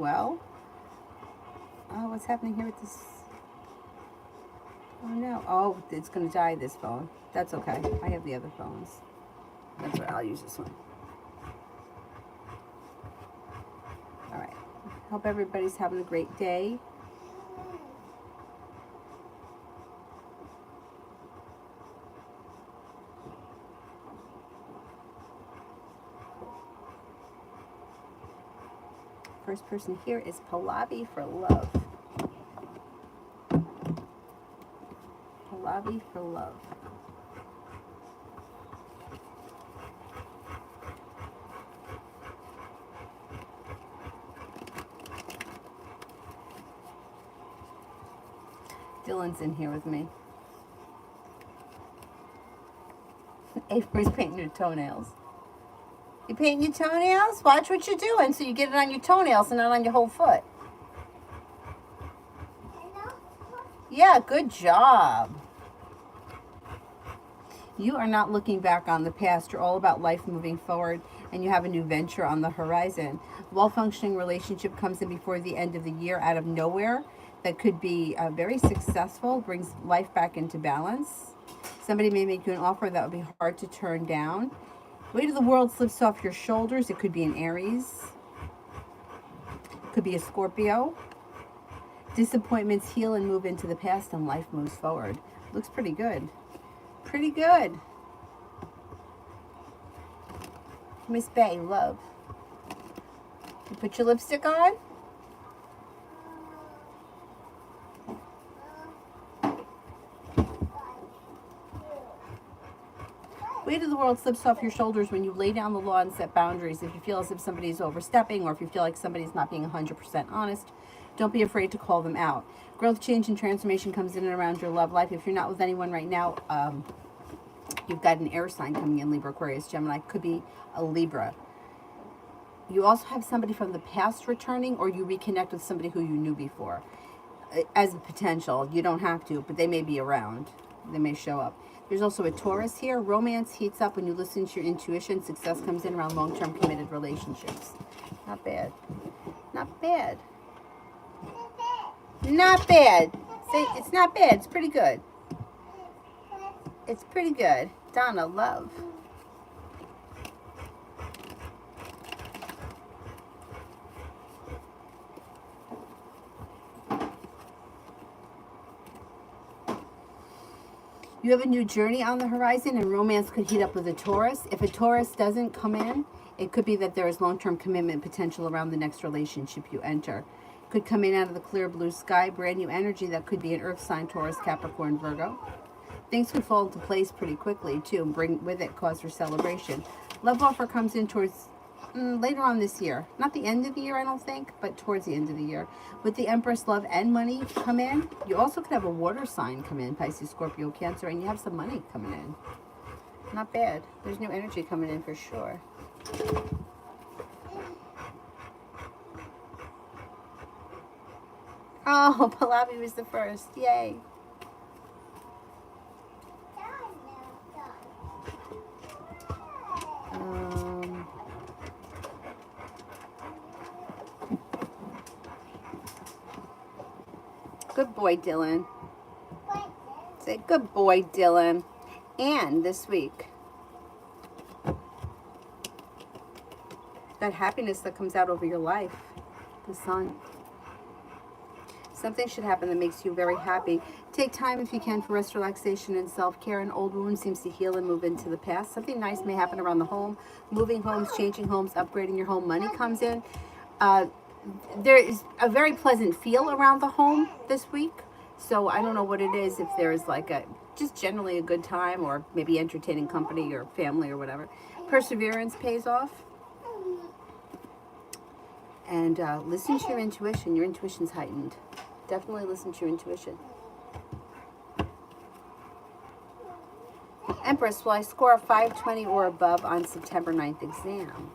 well. Oh, what's happening here with this? Oh no. Oh, it's going to die, this phone. That's okay. I have the other phones. That's right. I'll use this one. All right. Hope everybody's having a great day. First person here is Pallavi for love. Pallavi for love. Dylan's in here with me. Avery's painting her toenails. You painting your toenails? Watch what you're doing so you get it on your toenails and not on your whole foot. Yeah, good job. You are not looking back on the past. You're all about life moving forward, and you have a new venture on the horizon. Well-functioning relationship comes in before the end of the year out of nowhere. That could be very successful, brings life back into balance. Somebody may make you an offer that would be hard to turn down. Weight of the world slips off your shoulders. It could be an Aries. It could be a Scorpio. Disappointments heal and move into the past, and life moves forward. Looks pretty good. Pretty good. Miss Bay, love. You put your lipstick on? Weight of the world slips off your shoulders when you lay down the law and set boundaries. If you feel as if somebody's overstepping, or if you feel like somebody's not being 100% honest, don't be afraid to call them out. Growth, change, and transformation comes in and around your love life. If you're not with anyone right now, you've got an air sign coming in, Libra, Aquarius, Gemini. Could be a Libra. You also have somebody from the past returning, or you reconnect with somebody who you knew before. As a potential, you don't have to, but they may be around. They may show up. There's also a Taurus here. Romance heats up when you listen to your intuition. Success comes in around long-term committed relationships. Not bad. Not bad. Not bad. Say, it's not bad. It's pretty good. It's pretty good. Donna, love. You have a new journey on the horizon, and romance could heat up with a Taurus. If a Taurus doesn't come in, it could be that there is long-term commitment potential around the next relationship you enter. Could come in out of the clear blue sky, brand new energy that could be an earth sign, Taurus, Capricorn, Virgo. Things could fall into place pretty quickly, too, and bring with it cause for celebration. Love offer comes in towards later on this year. Not the end of the year, I don't think, but towards the end of the year. With the Empress, love and money come in. You also could have a water sign come in, Pisces, Scorpio, Cancer, and you have some money coming in. Not bad. There's new energy coming in for sure. Oh, Pallavi was the first. Yay. Good boy, Dylan. Say good boy, Dylan. And this week, that happiness that comes out over your life, the sun. Something should happen that makes you very happy. Take time if you can for rest, relaxation, and self-care. An old wound seems to heal and move into the past. Something nice may happen around the home. Moving homes, changing homes, upgrading your home. Money comes in. There is a very pleasant feel around the home this week. So I don't know what it is, if there's like just generally a good time, or maybe entertaining company or family or whatever. Perseverance pays off. And listen to your intuition. Your intuition's heightened. Definitely listen to your intuition. Empress, will I score a 520 or above on September 9th exam?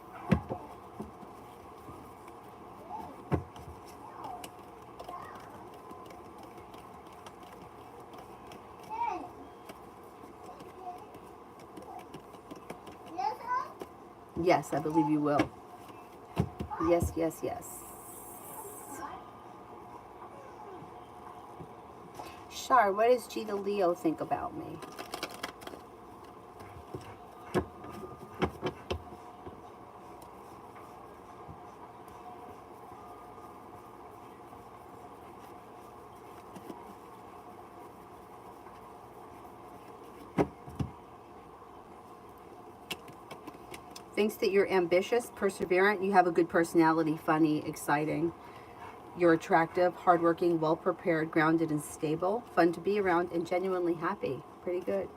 Yes, I believe you will. Yes, yes, yes. Shar, what does G the Leo think about me? Thinks that you're ambitious, perseverant, you have a good personality, funny, exciting. You're attractive, hardworking, well-prepared, grounded, and stable. Fun to be around, and genuinely happy. Pretty good.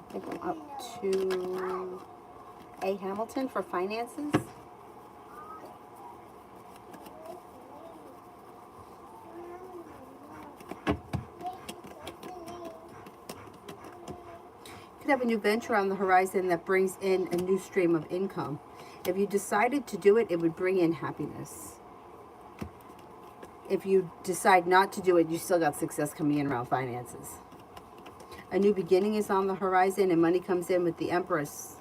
I think I'm up to A. Hamilton for finances. Have a new venture on the horizon that brings in a new stream of income. If you decided to do it, it would bring in happiness. If you decide not to do it, you still got success coming in around finances. A new beginning is on the horizon and money comes in with the Empress.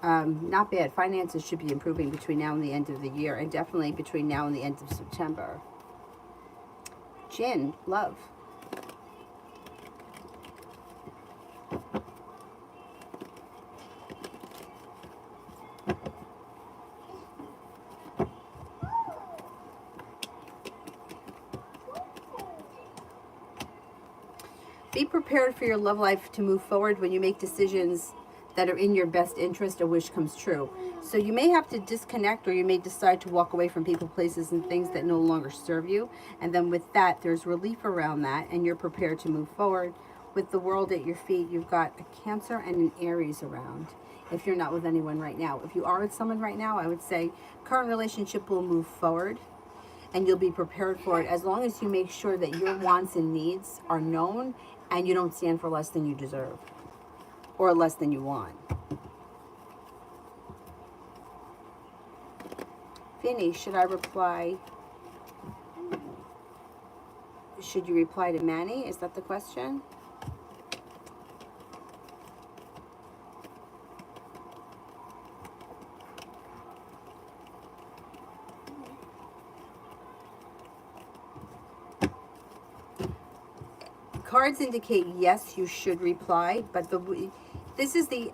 Not bad. Finances should be improving between now and the end of the year, and definitely between now and the end of September. Jinn, love. Be prepared for your love life to move forward. When you make decisions that are in your best interest, a wish comes true. So you may have to disconnect, or you may decide to walk away from people, places, and things that no longer serve you. And then with that, there's relief around that, and you're prepared to move forward. With the world at your feet, you've got a Cancer and an Aries around. If you're not with anyone right now. If you are with someone right now, I would say current relationship will move forward, and you'll be prepared for it, as long as you make sure that your wants and needs are known and you don't stand for less than you deserve or less than you want. Vinny, should I reply? Should you reply to Manny? Is that the question? Cards indicate yes, you should reply, but this is the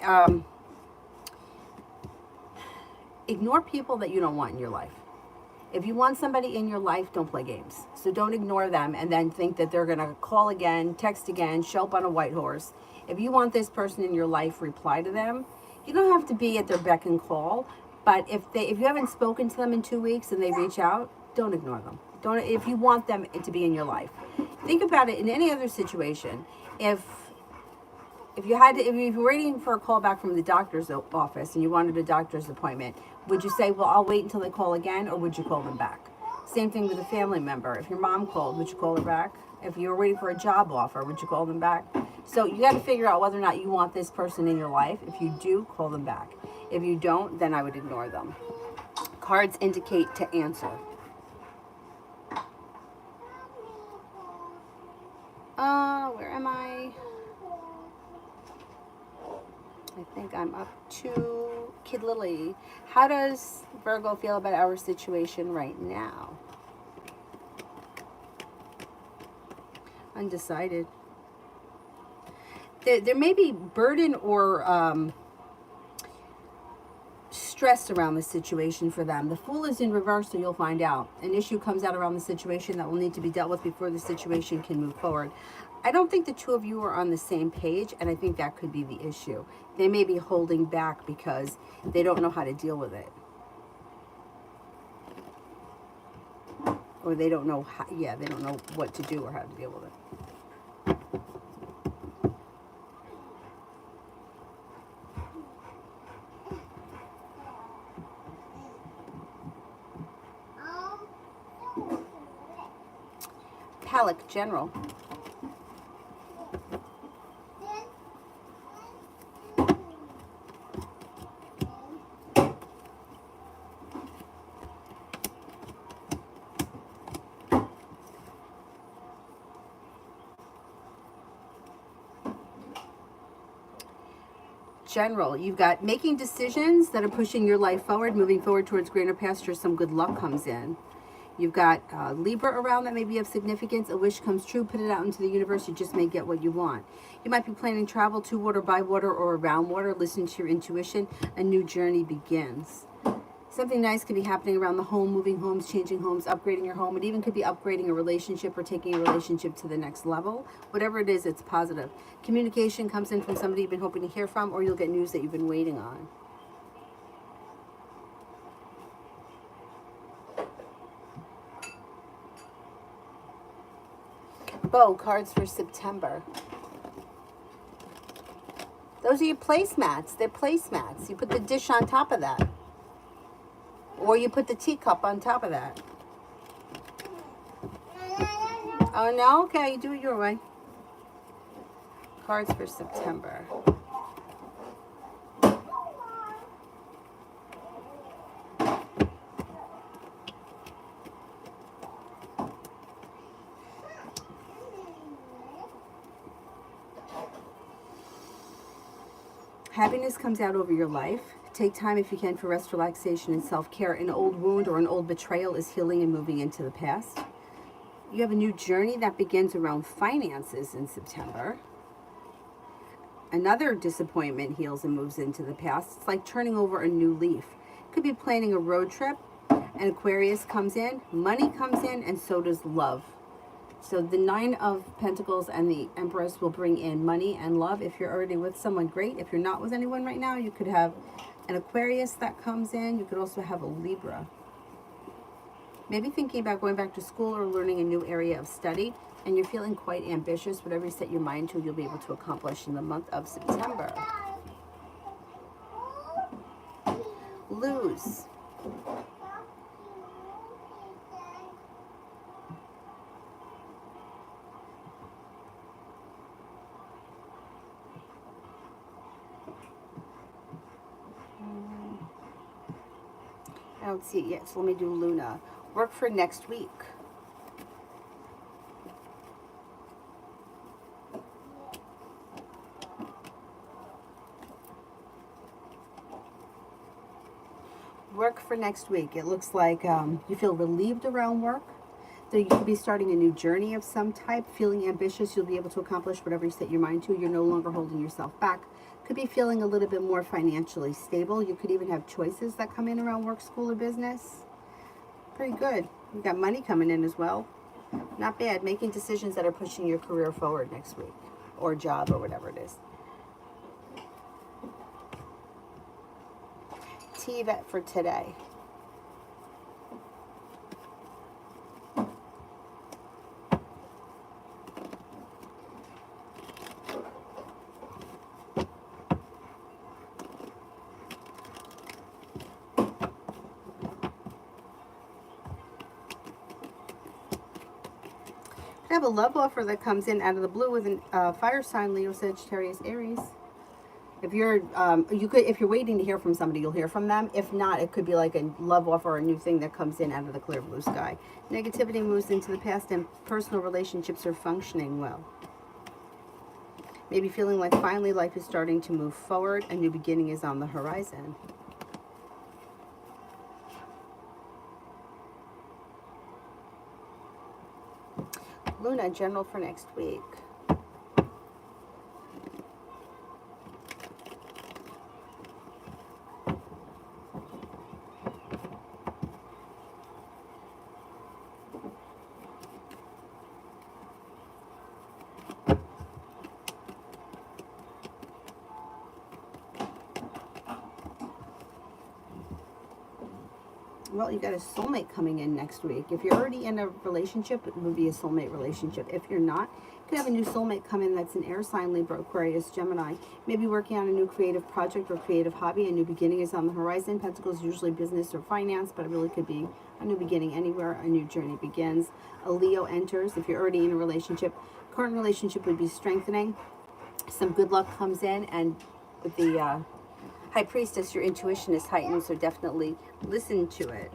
ignore people that you don't want in your life. If you want somebody in your life, don't play games. So don't ignore them and then think that they're going to call again, text again, show up on a white horse. If you want this person in your life, reply to them. You don't have to be at their beck and call, but if you haven't spoken to them in 2 weeks and they reach out, don't ignore them. If you want them to be in your life. Think about it in any other situation. If you were waiting for a call back from the doctor's office and you wanted a doctor's appointment, would you say, well, I'll wait until they call again, or would you call them back? Same thing with a family member. If your mom called, would you call her back? If you were waiting for a job offer, would you call them back? So you got to figure out whether or not you want this person in your life. If you do, call them back. If you don't, then I would ignore them. Cards indicate to answer. Where am I? I think I'm up to Kid Lily. How does Virgo feel about our situation right now? Undecided. There may be burden or stress around the situation for them. The Fool is in reverse, so you'll find out. An issue comes out around the situation that will need to be dealt with before the situation can move forward. I don't think the two of you are on the same page, and I think that could be the issue. They may be holding back because they don't know how to deal with it. Or they don't know how, they don't know what to do or how to deal with it. Palak, General. General, you've got making decisions that are pushing your life forward, moving forward towards greener pastures. Some good luck comes in. You've got Libra around that may be of significance. A wish comes true. Put it out into the universe. You just may get what you want. You might be planning travel to water, by water, or around water. Listen to your intuition. A new journey begins. Something nice could be happening around the home, moving homes, changing homes, upgrading your home. It even could be upgrading a relationship or taking a relationship to the next level. Whatever it is, it's positive. Communication comes in from somebody you've been hoping to hear from, or you'll get news that you've been waiting on. Bo, cards for September. Those are your placemats. They're placemats. You put the dish on top of that. Or you put the teacup on top of that. Oh, no? Okay, you do it your way. Cards for September. Happiness comes out over your life. Take time if you can for rest, relaxation, and self-care. An old wound or an old betrayal is healing and moving into the past. You have a new journey that begins around finances in September. Another disappointment heals and moves into the past. It's like turning over a new leaf. Could be planning a road trip. An Aquarius comes in, money comes in, and so does love. So the Nine of Pentacles and the Empress will bring in money and love. If you're already with someone, great. If you're not with anyone right now, you could have an Aquarius that comes in. You could also have a Libra. Maybe thinking about going back to school or learning a new area of study, and you're feeling quite ambitious. Whatever you set your mind to, you'll be able to accomplish in the month of September. Lose. I don't see it yet, so let me do Luna. Work for next week. Work for next week. It looks like you feel relieved around work. So you could be starting a new journey of some type, feeling ambitious. You'll be able to accomplish whatever you set your mind to. You're no longer holding yourself back. Could be feeling a little bit more financially stable. You could even have choices that come in around work, school, or business. Pretty good. You got money coming in as well. Not bad. Making decisions that are pushing your career forward next week, or job, or whatever it is. TVET for today. I have a love offer that comes in out of the blue with a fire sign, Leo, Sagittarius, Aries. If you're if you're waiting to hear from somebody, you'll hear from them. If not, it could be like a love offer or a new thing that comes in out of the clear blue sky. Negativity moves into the past, and personal relationships are functioning well. Maybe feeling like finally life is starting to move forward. A new beginning is on the horizon. Luna, general for next week. Well, you got a soulmate coming in next week. If you're already in a relationship, it would be a soulmate relationship. If you're not, you could have a new soulmate come in that's an air sign, Libra, Aquarius, Gemini. Maybe working on a new creative project or creative hobby. A new beginning is on the horizon. Pentacles, usually business or finance, but it really could be a new beginning anywhere. A new journey begins. A Leo enters. If you're already in a relationship, current relationship would be strengthening. Some good luck comes in, and with the High Priestess, your intuition is heightened, so definitely listen to it.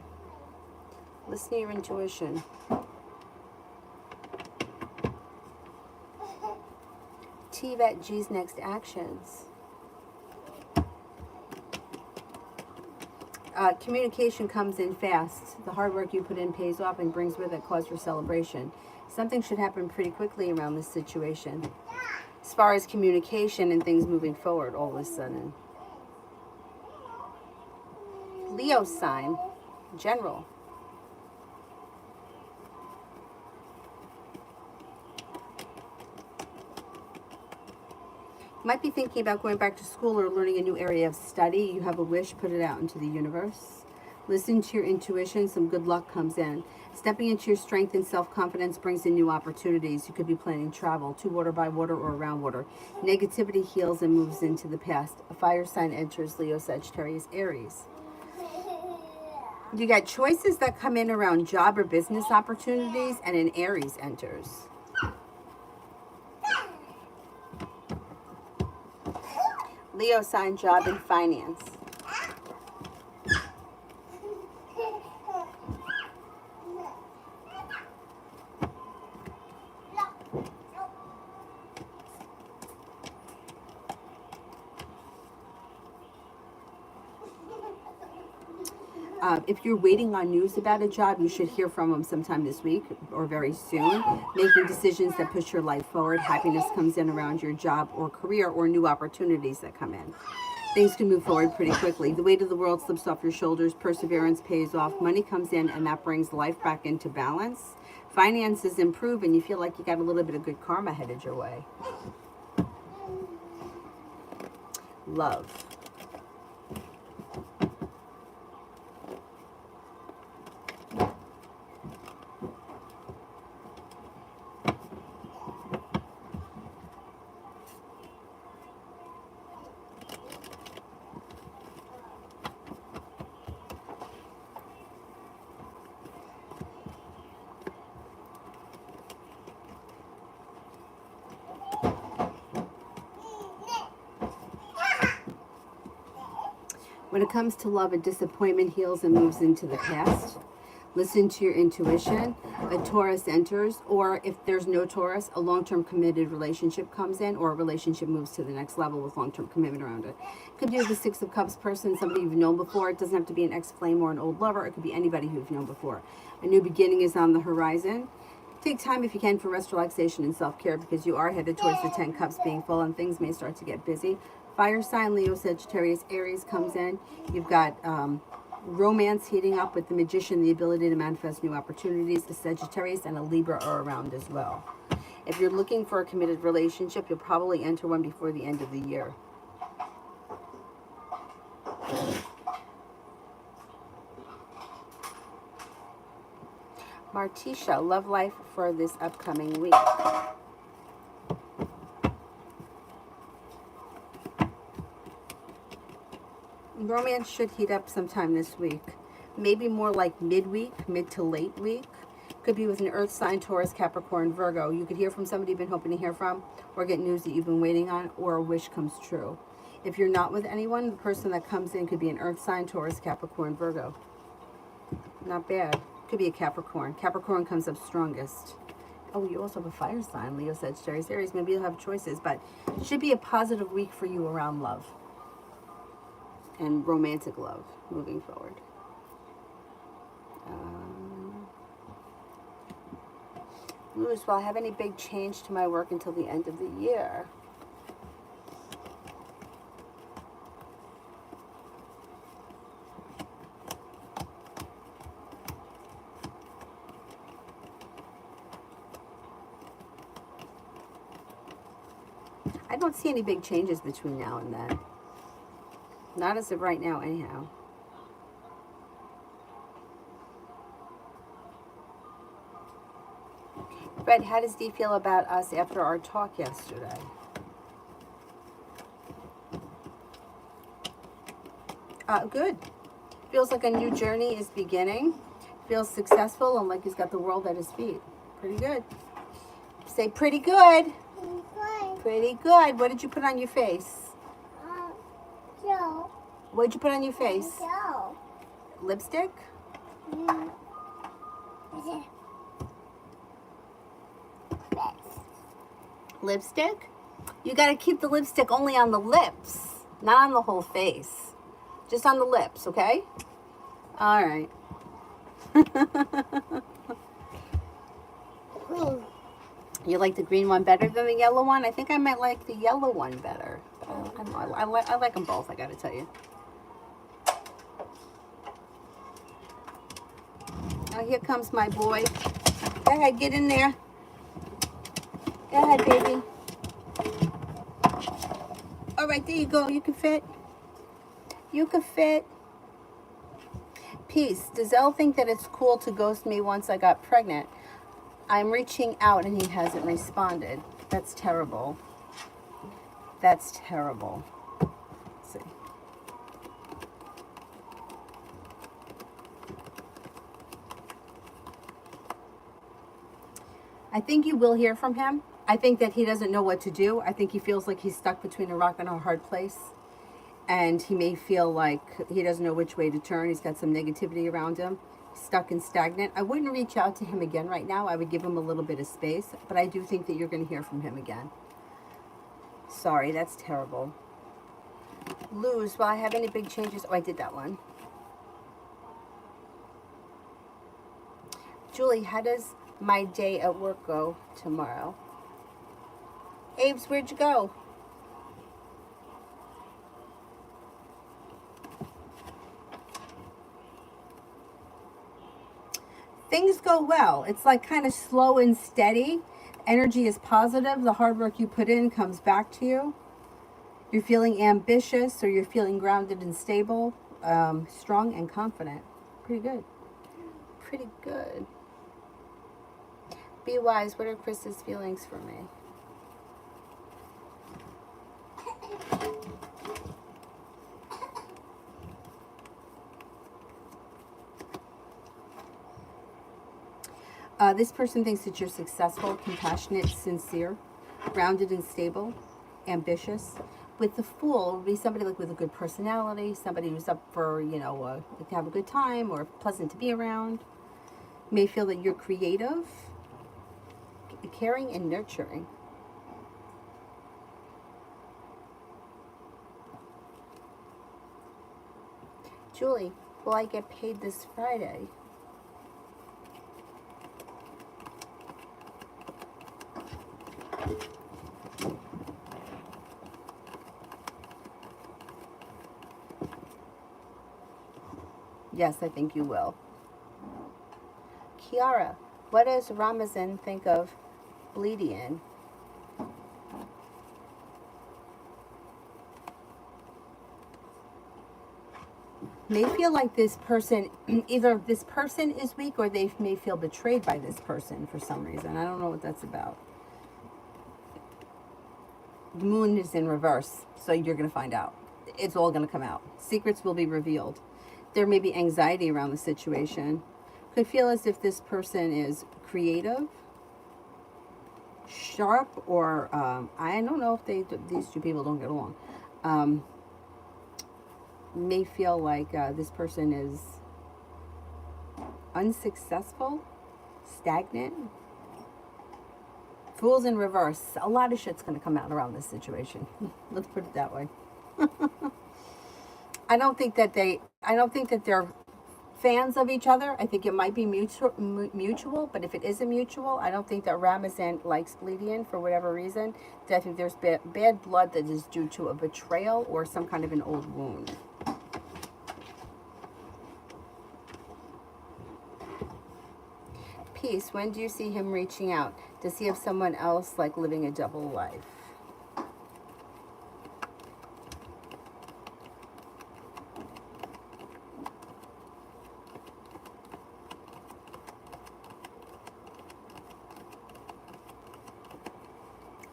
Listen to your intuition. TVET, G's next actions. Communication comes in fast. The hard work you put in pays off and brings with it cause for celebration. Something should happen pretty quickly around this situation. As far as communication and things moving forward, all of a sudden. Leo sign, general. Might be thinking about going back to school or learning a new area of study. You have a wish, put it out into the universe. Listen to your intuition, some good luck comes in. Stepping into your strength and self-confidence brings in new opportunities. You could be planning travel, to water, by water, or around water. Negativity heals and moves into the past. A fire sign enters Leo, Sagittarius, Aries. You got choices that come in around job or business opportunities, and an Aries enters. Leo sign, job and finance. If you're waiting on news about a job, you should hear from them sometime this week or very soon. Making decisions that push your life forward. Happiness comes in around your job or career, or new opportunities that come in. Things can move forward pretty quickly. The weight of the world slips off your shoulders. Perseverance pays off. Money comes in, and that brings life back into balance. Finances improve, and you feel like you got a little bit of good karma headed your way. Love. When it comes to love, a disappointment heals and moves into the past. Listen to your intuition. A Taurus enters, or if there's no Taurus, a long-term committed relationship comes in, or a relationship moves to the next level with long-term commitment around it. Could be the Six of Cups person, somebody you've known before. It doesn't have to be an ex-flame or an old lover. It could be anybody who you've known before. A new beginning is on the horizon. Take time if you can for rest, relaxation, and self-care, because you are headed towards the 10 cups being full, and things may start to get busy. Fire sign, Leo, Sagittarius, Aries comes in. You've got romance heating up with the Magician, the ability to manifest new opportunities. The Sagittarius and a Libra are around as well. If you're looking for a committed relationship, you'll probably enter one before the end of the year. Martisha, love life for this upcoming week. Romance should heat up sometime this week. Maybe more like midweek, mid to late week. Could be with an earth sign, Taurus, Capricorn, Virgo. You could hear from somebody you've been hoping to hear from, or get news that you've been waiting on, or a wish comes true. If you're not with anyone, the person that comes in could be an earth sign, Taurus, Capricorn, Virgo. Not bad. Could be a Capricorn. Capricorn comes up strongest. Oh, you also have a fire sign, Leo, Sagittarius, Aries. Maybe you'll have choices, but it should be a positive week for you around love and romantic love moving forward. Lewis, will I have any big change to my work until the end of the year? I don't see any big changes between now and then. Not as of right now, anyhow. Fred, how does Dee feel about us after our talk yesterday? Good. Feels like a new journey is beginning. Feels successful and like he's got the world at his feet. Pretty good. Say pretty good. Pretty good. What did you put on your face? Joe. What did you put on your face? Joe. Lipstick? Mm. Lipstick? You got to keep the lipstick only on the lips, not on the whole face. Just on the lips, okay? All right. You like the green one better than the yellow one? I think I might like the yellow one better. I like them both, I gotta tell you. Oh, here comes my boy. Go ahead, get in there. Go ahead, baby. All right, there you go. You can fit. You can fit. Peace. Does Elle think that it's cool to ghost me once I got pregnant? I'm reaching out and he hasn't responded. That's terrible. That's terrible. Let's see. I think you will hear from him. I think that he doesn't know what to do. I think he feels like he's stuck between a rock and a hard place. And he may feel like he doesn't know which way to turn. He's got some negativity around him. He's stuck and stagnant. I wouldn't reach out to him again right now. I would give him a little bit of space. But I do think that you're going to hear from him again. Sorry, that's terrible. Lose. Will I have any big changes? Oh, I did that one. Julie, how does my day at work go tomorrow? Abe's, where'd you go? Things go well. It's like kind of slow and steady. Energy is positive. The hard work you put in comes back to you. You're feeling ambitious, or you're feeling grounded and stable, strong and confident. Pretty good. Pretty good. Be wise. What are Chris's feelings for me? This person thinks that you're successful, compassionate, sincere, grounded and stable, ambitious. With the Fool, it would be somebody like with a good personality, somebody who's up for, to have a good time or pleasant to be around. May feel that you're creative, caring, and nurturing. Julie, will I get paid this Friday? Yes, I think you will. Kiara, what does Ramazan think of Bleedian? May feel like this person, either this person is weak or they may feel betrayed by this person for some reason. I don't know what that's about. The moon is in reverse, so you're going to find out. It's all going to come out. Secrets will be revealed. There may be anxiety around the situation. Could feel as if this person is creative, sharp, or I don't know if these two people don't get along. May feel like this person is unsuccessful, stagnant. Fool's in reverse. A lot of shit's going to come out around this situation. Let's put it that way. I don't think that they're fans of each other. I think it might be mutual, but if it isn't mutual, I don't think that Ramazan likes Bleedian for whatever reason. I think there's bad blood that is due to a betrayal or some kind of an old wound. Peace. When do you see him reaching out? Does he have someone else, like living a double life?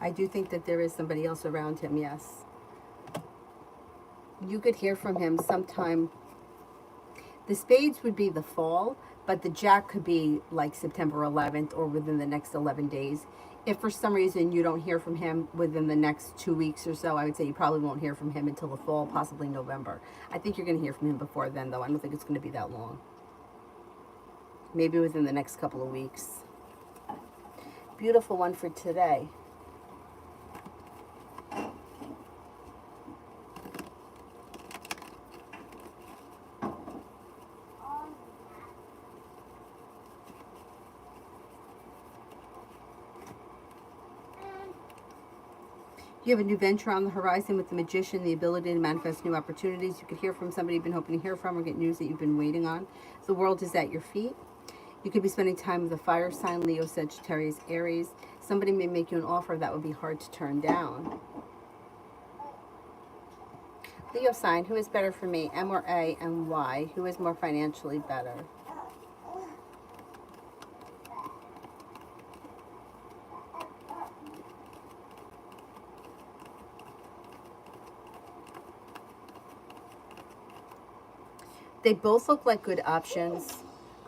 I do think that there is somebody else around him, yes. You could hear from him sometime. The spades would be the fall, but the jack could be like September 11th or within the next 11 days. If for some reason you don't hear from him within the next 2 weeks or so, I would say you probably won't hear from him until the fall, possibly November. I think you're going to hear from him before then, though. I don't think it's going to be that long. Maybe within the next couple of weeks. Beautiful one for today. You have a new venture on the horizon with the Magician, the ability to manifest new opportunities. You could hear from somebody you've been hoping to hear from or get news that you've been waiting on. The world is at your feet. You could be spending time with a fire sign, Leo, Sagittarius, Aries. Somebody may make you an offer that would be hard to turn down. Leo sign, who is better for me, M or A, and why? Who is more financially better? They both look like good options.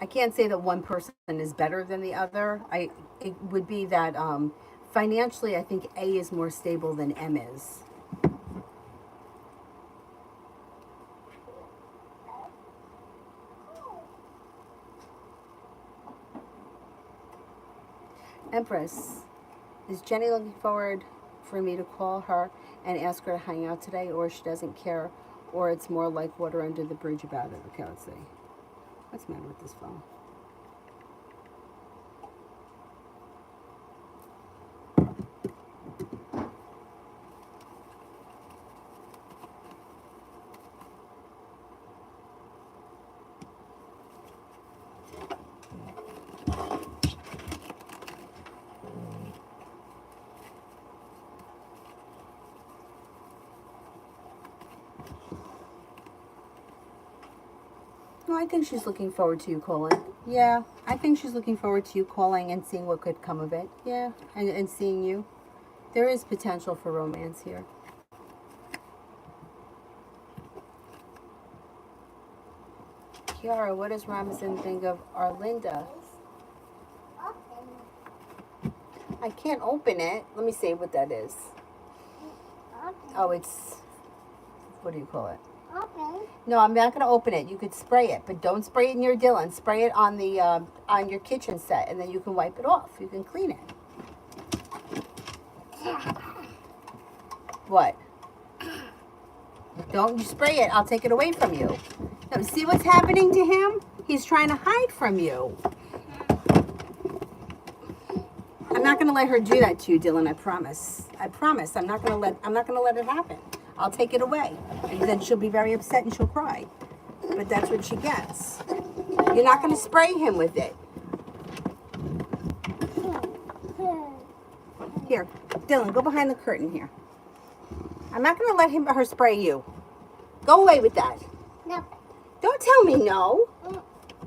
I can't say that one person is better than the other. It would be that financially, I think A is more stable than M is. Empress, is Jenny looking forward for me to call her and ask her to hang out today, or she doesn't care, or it's more like water under the bridge about it? Okay, let's see. What's the matter with this phone? No, I think she's looking forward to you calling. Yeah, I think she's looking forward to you calling and seeing what could come of it. Yeah, and seeing you. There is potential for romance here. Kiara, what does Ramazan think of Arlinda? I can't open it. Let me see what that is. Oh, it's, what do you call it? No, I'm not going to open it. You could spray it, but don't spray it near Dylan. Spray it on the on your kitchen set, and then you can wipe it off. You can clean it. What? Don't you spray it. I'll take it away from you. Now, see what's happening to him? He's trying to hide from you. I'm not going to let her do that to you, Dylan. I promise. I promise. I'm not going to let it happen. I'll take it away. And then she'll be very upset and she'll cry. But that's what she gets. You're not going to spray him with it. Here, Dylan, go behind the curtain here. I'm not going to let her spray you. Go away with that. No. Don't tell me no.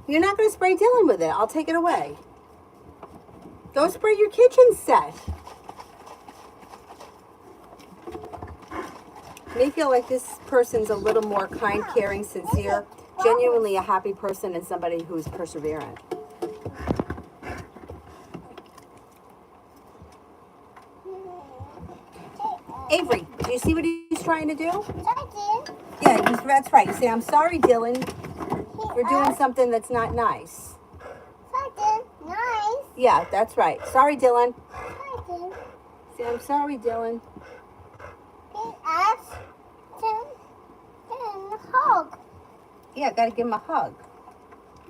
You're not going to spray Dylan with it. I'll take it away. Go spray your kitchen set. May feel like this person's a little more kind, caring, sincere, genuinely a happy person, and somebody who's perseverant. Avery, do you see what he's trying to do? Yeah, that's right. You say, I'm sorry, Dylan, for doing something that's not nice. Nice. Yeah, that's right. Sorry, Dylan. Sorry. Say, I'm sorry, Dylan. He asked to hug. Yeah, gotta give him a hug.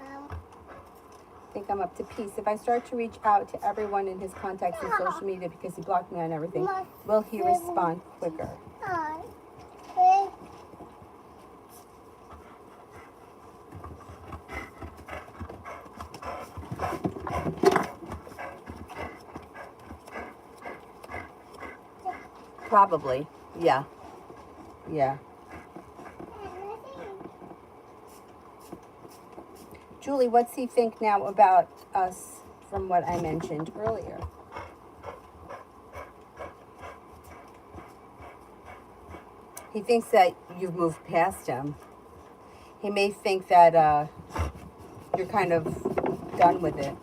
I think I'm up to peace. If I start to reach out to everyone in his contacts and social media because he blocked me on everything, will he respond quicker? Probably. Yeah. Yeah. Julie, what's he think now about us from what I mentioned earlier? He thinks that you've moved past him. He may think that you're kind of done with it.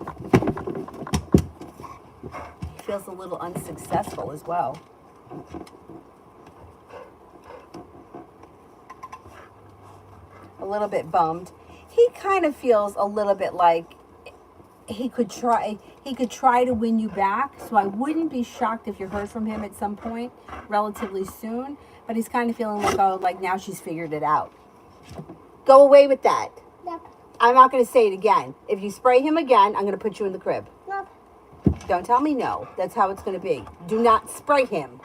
He feels a little unsuccessful as well. A little bit bummed. He kind of feels a little bit like he could try to win you back. So I wouldn't be shocked if you heard from him at some point relatively soon. But he's kind of feeling like, oh, like now she's figured it out. Go away with that. Yep. I'm not going to say it again. If you spray him again, I'm going to put you in the crib. Yep. Don't tell me no. That's how it's going to be. Do not spray him.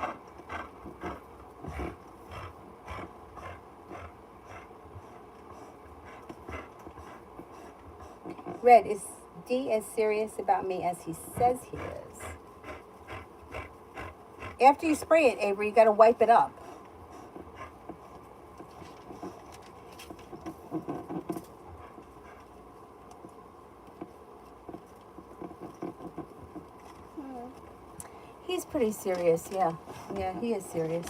Red, is D as serious about me as he says he is? After you spray it, Avery, you got to wipe it up. He's pretty serious, yeah. Yeah, he is serious.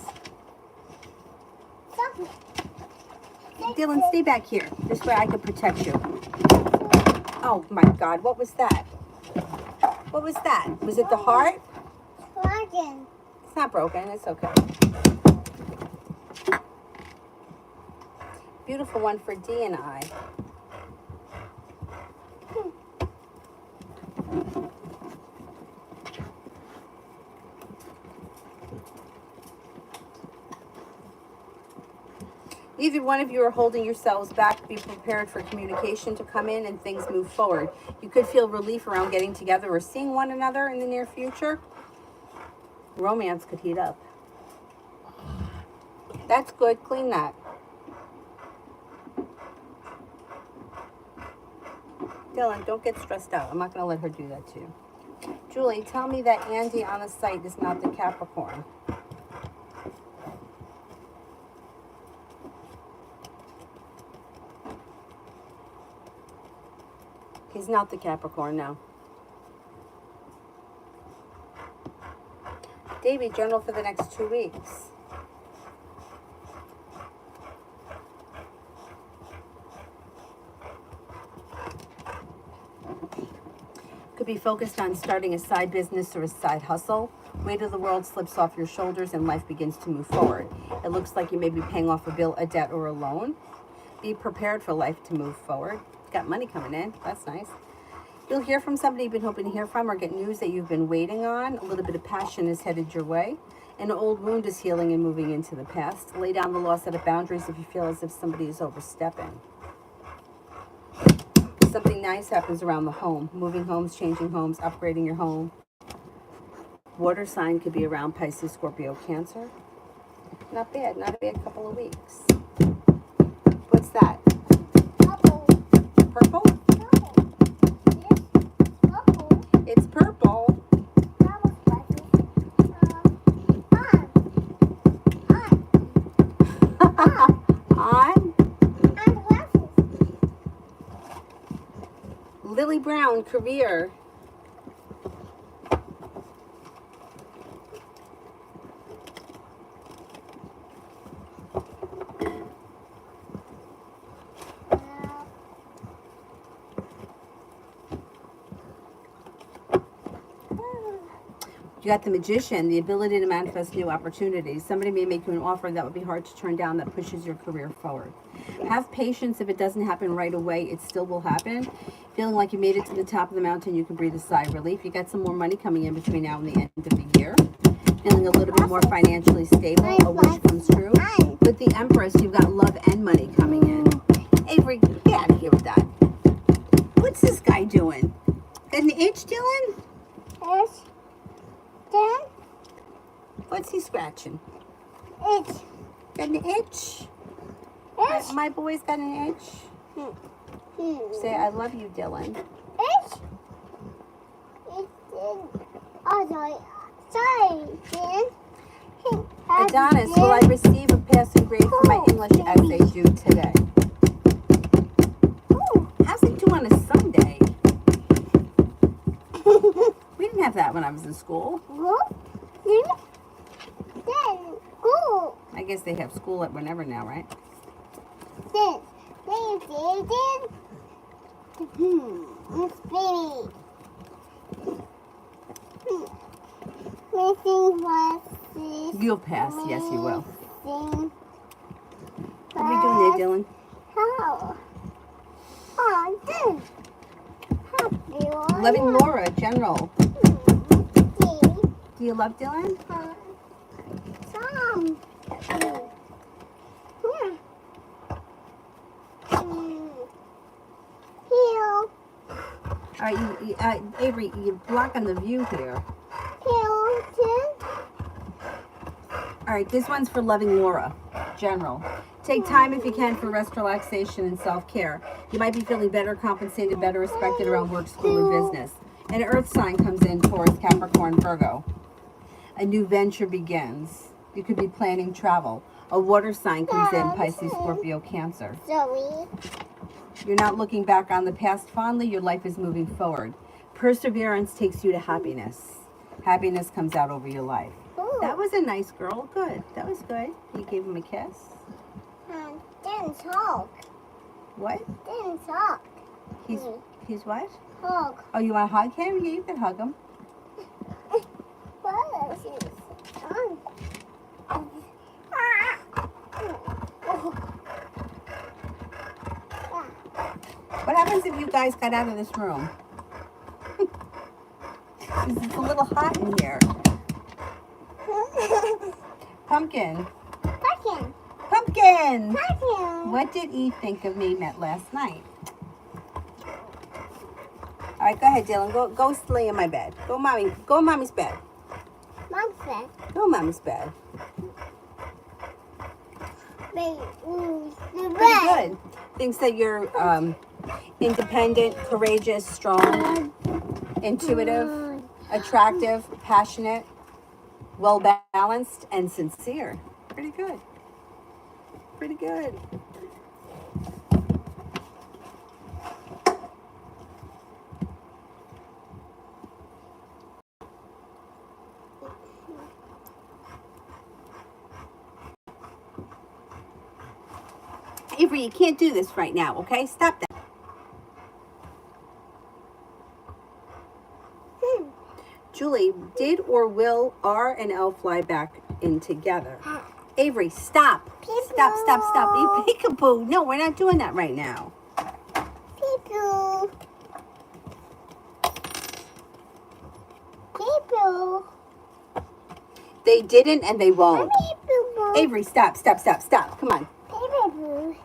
Dylan, stay back here. This way I can protect you. Oh my God, what was that? What was that? Was it the heart? Broken. It's not broken, it's okay. Beautiful one for D and I. Either one of you are holding yourselves back. Be prepared for communication to come in and things move forward. You could feel relief around getting together or seeing one another in the near future. Romance could heat up. That's good. Clean that. Dylan, don't get stressed out. I'm not going to let her do that to you. Julie, tell me that Andy on the site is not the Capricorn. He's not the Capricorn, no. Davey, journal for the next 2 weeks. Could be focused on starting a side business or a side hustle. Weight of the world slips off your shoulders and life begins to move forward. It looks like you may be paying off a bill, a debt, or a loan. Be prepared for life to move forward. Got money coming in. That's nice. You'll hear from somebody you've been hoping to hear from or get news that you've been waiting on. A little bit of passion is headed your way. An old wound is healing and moving into the past. Lay down the law, set of boundaries if you feel as if somebody is overstepping. Something nice happens around the home. Moving homes, changing homes, upgrading your home. Water sign could be around Pisces, Scorpio, Cancer. Not bad. Not a bad couple of weeks. What's that? Purple. Purple? Purple. It's purple. That was spicy. On. And glasses. Lily Brown, career. You got the Magician, the ability to manifest new opportunities. Somebody may make you an offer that would be hard to turn down that pushes your career forward. Have patience. If it doesn't happen right away, it still will happen. Feeling like you made it to the top of the mountain, you can breathe a sigh of relief. You got some more money coming in between now and the end of the year. Feeling a little bit more financially stable. A wish comes true. With the Empress, you've got love and money coming in. Avery, get out of here with that. What's this guy doing? Got an itch, Dylan? It's then What's he scratching? it's Got an itch? My boy's got an itch. Say, I love you, Dylan. it's sorry, then. Adonis, will I receive a passing grade for my English essay due today? How's it due on a Sunday? We didn't have that when I was in school. Then go. I guess they have school at whenever now, right? Then it's baby. Missing glasses. You'll pass. Yes, you will. Missing What are we doing there, Dylan? How? Oh, then. Happy one. Loving Laura, General. Do you love Dylan? Some. Here. Heel. All right, Avery, you're blocking the view here. Hilton. All right, this one's for Loving Laura, General. Take time if you can for rest, relaxation, and self-care. You might be feeling better compensated, better respected around work, school, or business. An earth sign comes in, Taurus, Capricorn, Virgo. A new venture begins. You could be planning travel. A water sign comes in, Pisces, Scorpio, Cancer. Zoe. You're not looking back on the past fondly. Your life is moving forward. Perseverance takes you to happiness. Happiness comes out over your life. That was a nice girl. Good. That was good. You gave him a kiss. Didn't talk. What? Didn't talk. He's what? Hug. Oh, you want to hug him? Yeah, you can hug him. What is this? What happens if you guys got out of this room? It's a little hot in here. Pumpkin. Pumpkin. Pumpkin! Pumpkin. What did E think of me met last night? All right, go ahead, Dylan. Go lay in my bed. Go in mommy's bed. Mom said. Go in mommy's bed. The Pretty good. Thinks that you're independent, courageous, strong, intuitive, attractive, passionate, well-balanced, and sincere. Pretty good. Pretty good. Avery, you can't do this right now, okay? Stop that. Julie, did or will R and L fly back in together? Avery, stop. Stop. You peekaboo. No, we're not doing that right now. People. People. They didn't and they won't. People. Avery, stop. Come on. People.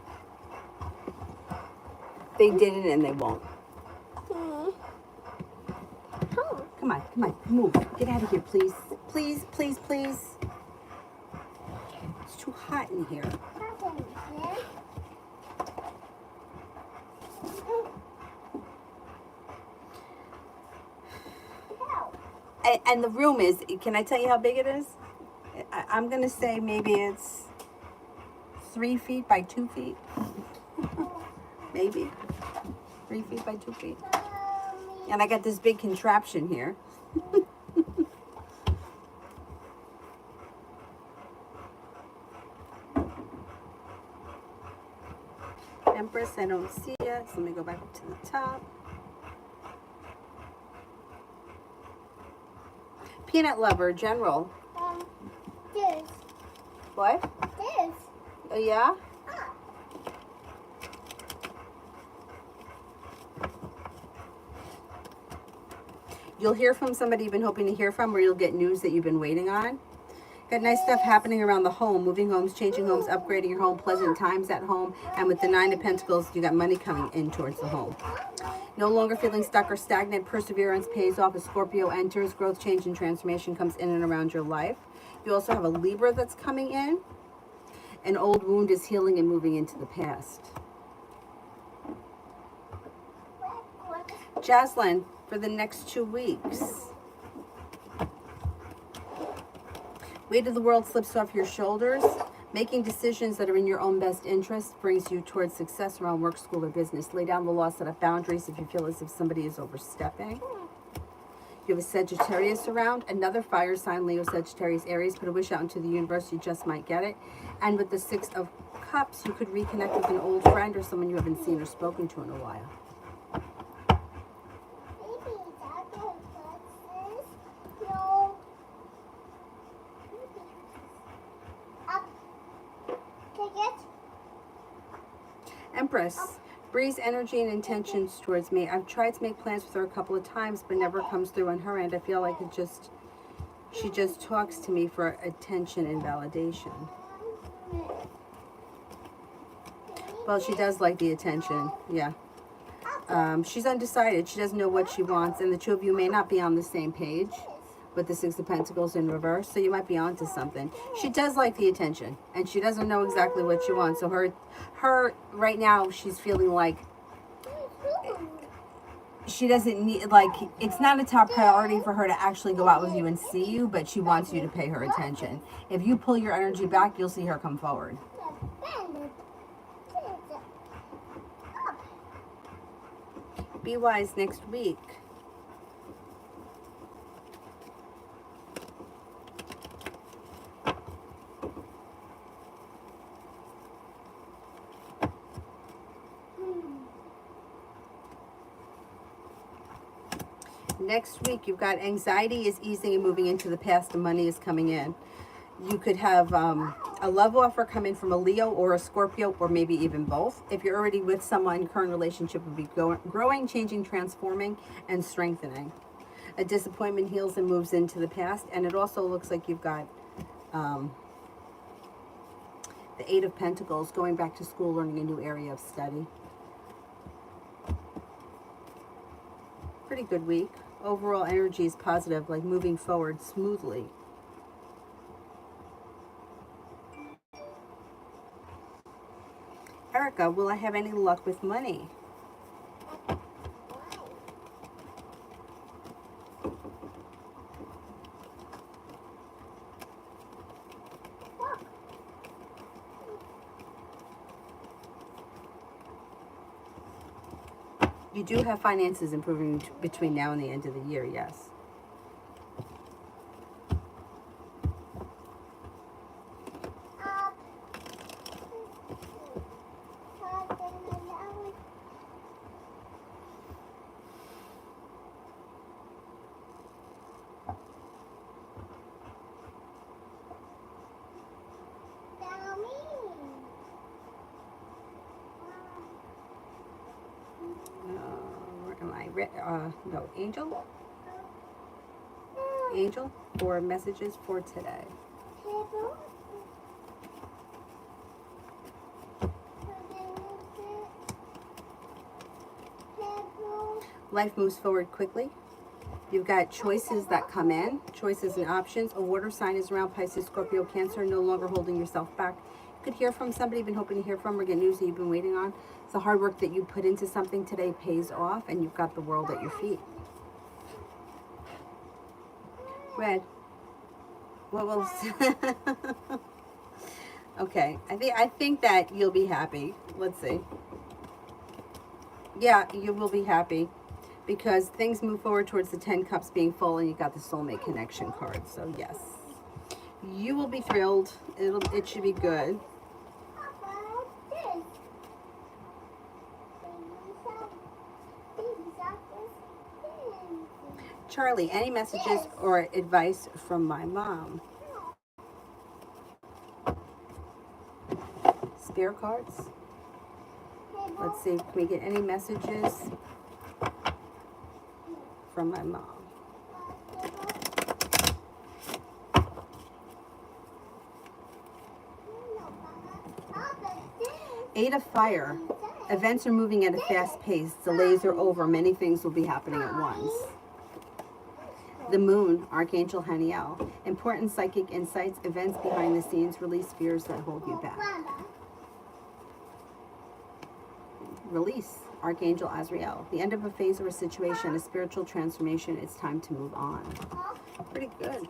They didn't and they won't. Oh. Come on. Move. Get out of here, please. Please. It's too hot in here. And the room is, can I tell you how big it is? I'm going to say maybe it's 3 feet by 2 feet. Maybe 3 feet by 2 feet. And I got this big contraption here. Empress, I don't see it. So let me go back up to the top. Peanut lover, general. This. What? This. Oh, yeah? You'll hear from somebody you've been hoping to hear from, or you'll get news that you've been waiting on. Got nice stuff happening around the home, moving homes, changing homes, upgrading your home, pleasant times at home. And with the 9 of Pentacles, you got money coming in towards the home. No longer feeling stuck or stagnant. Perseverance pays off as Scorpio enters. Growth, change, and transformation comes in and around your life. You also have a Libra that's coming in. An old wound is healing and moving into the past. Jaslyn, for the next 2 weeks. Weight of the world slips off your shoulders. Making decisions that are in your own best interest brings you towards success around work, school, or business. Lay down the law, set up boundaries if you feel as if somebody is overstepping. You have a Sagittarius around, another fire sign, Leo, Sagittarius, Aries. Put a wish out into the universe, you just might get it. And with the 6 of Cups, you could reconnect with an old friend or someone you haven't seen or spoken to in a while. Empress, breeze energy and intentions towards me. I've tried to make plans with her a couple of times, but never comes through on her end. I feel like she just talks to me for attention and validation. Well, she does like the attention, yeah. She's undecided. She doesn't know what she wants, and the two of you may not be on the same page. with the Six of Pentacles in reverse. So you might be onto something. She does like the attention, and she doesn't know exactly what she wants. So her right now, she's feeling like she doesn't need, like, it's not a top priority for her to actually go out with you and see you, but she wants you to pay her attention. If you pull your energy back, you'll see her come forward. Be wise next week. Next week, you've got anxiety is easing and moving into the past, and money is coming in. You could have a love offer come in from a Leo or a Scorpio, or maybe even both. If you're already with someone, current relationship would be growing, changing, transforming, and strengthening. A disappointment heals and moves into the past. And it also looks like you've got the Eight of Pentacles, going back to school, learning a new area of study. Pretty good week. Overall energy is positive, like moving forward smoothly. Erica, will I have any luck with money? You do have finances improving between now and the end of the year, yes. No, Angel, for messages for today. Life moves forward quickly. You've got choices that come in, choices and options. A water sign is around, Pisces, Scorpio, Cancer, no longer holding yourself back. You could hear from somebody you've been hoping to hear from, or get news that you've been waiting on. The hard work that you put into something today pays off, and you've got the world at your feet. Red. What will... Okay, I think that you'll be happy. Let's see. Yeah, you will be happy, because things move forward towards the 10 cups being full, and you got the soulmate connection card. So yes, you will be thrilled. It should be good. Charlie, any messages or advice from my mom? Spare cards. Let's see, can we get any messages from my mom? Eight of Fire. Events are moving at a fast pace. Delays are over. Many things will be happening at once. The Moon, Archangel Haniel. Important psychic insights, events behind the scenes, release fears that hold you back. Release, Archangel Azrael. The end of a phase or a situation, a spiritual transformation. It's time to move on. Pretty good.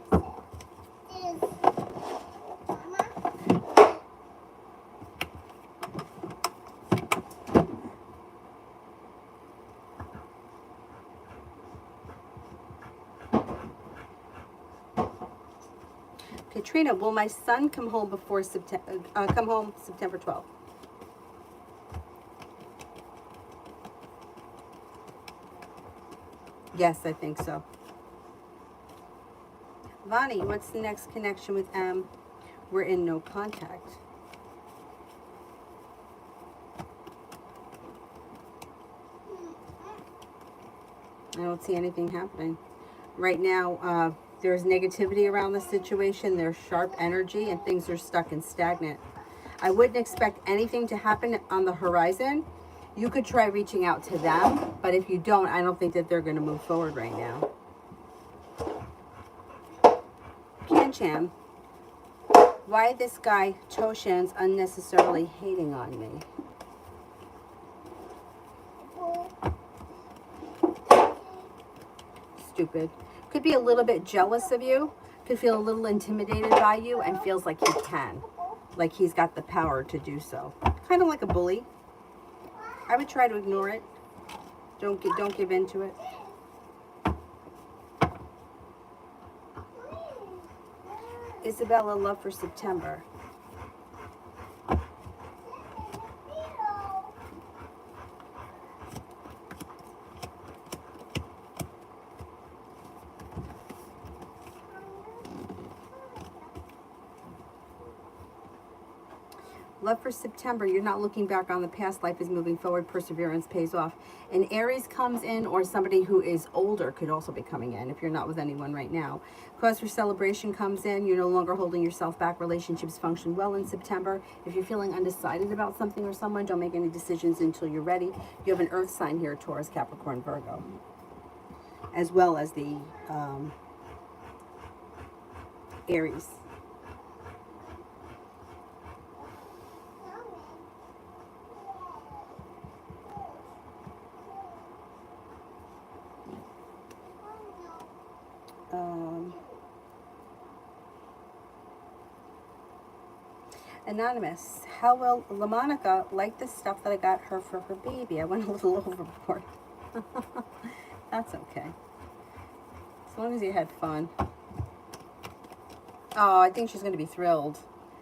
Katrina, will my son come home before September? Come home September 12th? Yes, I think so. Vani, what's the next connection with M? We're in no contact. I don't see anything happening. Right now, there's negativity around the situation. There's sharp energy, and things are stuck and stagnant. I wouldn't expect anything to happen on the horizon. You could try reaching out to them, but if you don't, I don't think that they're going to move forward right now. Cho-Chan. Why this guy, Cho-Chan's, unnecessarily hating on me? Stupid. Could be a little bit jealous of you. Could feel a little intimidated by you and feels like he can. Like he's got the power to do so. Kind of like a bully. I would try to ignore it. Don't give in to it. Isabella, love for September. Love for September, you're not looking back on the past. Life is moving forward. Perseverance pays off. An Aries comes in, or somebody who is older could also be coming in if you're not with anyone right now. Cause for celebration comes in. You're no longer holding yourself back. Relationships function well in September. If you're feeling undecided about something or someone, don't make any decisions until you're ready. You have an earth sign here, Taurus, Capricorn, Virgo, as well as the Aries. Anonymous, how will LaMonica like the stuff that I got her for her baby? I went a little overboard. That's okay. As long as you had fun. Oh, I think she's going to be thrilled.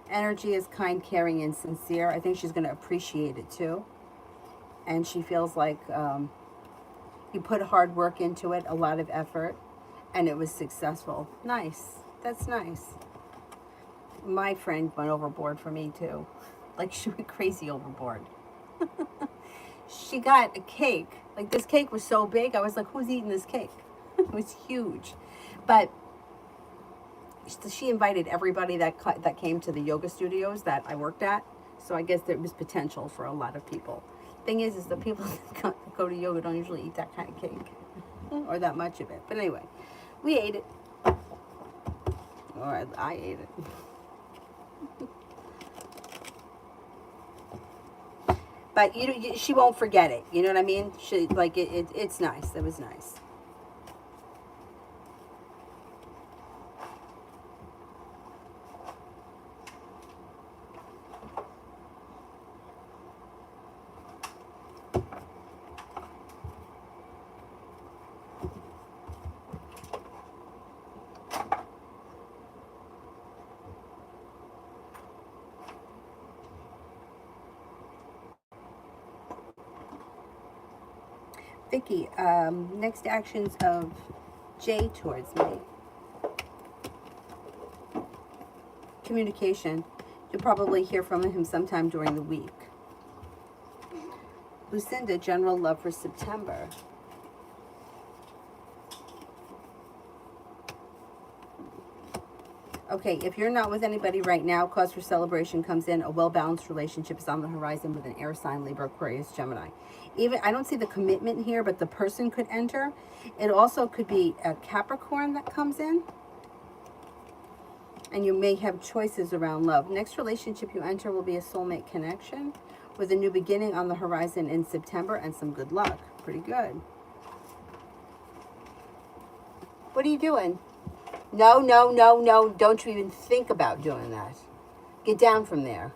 Energy is kind, caring, and sincere. I think she's going to appreciate it too. And she feels like you put hard work into it, a lot of effort, and it was successful. Nice. That's nice. My friend went overboard for me too. Like she went crazy overboard. She got a cake. Like this cake was so big. I was like, who's eating this cake? It was huge. But she invited everybody that came to the yoga studios that I worked at. So I guess there was potential for a lot of people. Thing is the people that go to yoga don't usually eat that kind of cake. Or that much of it. But anyway, we ate it. Or I ate it. But she won't forget it. You know what I mean? She like it's nice. It was nice. Vicky, next actions of Jay towards me. Communication. You'll probably hear from him sometime during the week. Lucinda, general love for September. Okay, if you're not with anybody right now, cause for celebration comes in. A well-balanced relationship is on the horizon with an air sign, Libra, Aquarius, Gemini. Even I don't see the commitment here, but the person could enter. It also could be a Capricorn that comes in. And you may have choices around love. Next relationship you enter will be a soulmate connection with a new beginning on the horizon in September and some good luck. Pretty good. What are you doing? No, no, no, no. Don't you even think about doing that. Get down from there.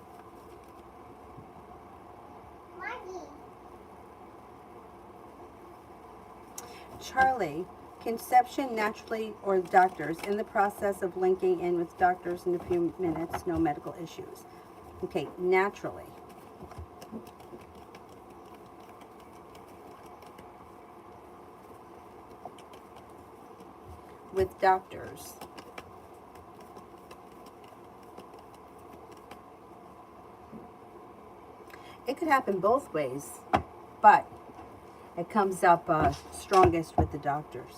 Charlie, conception naturally or doctors in the process of linking in with doctors in a few minutes, no medical issues. Okay, naturally. With doctors. It could happen both ways, but it comes up strongest with the doctors,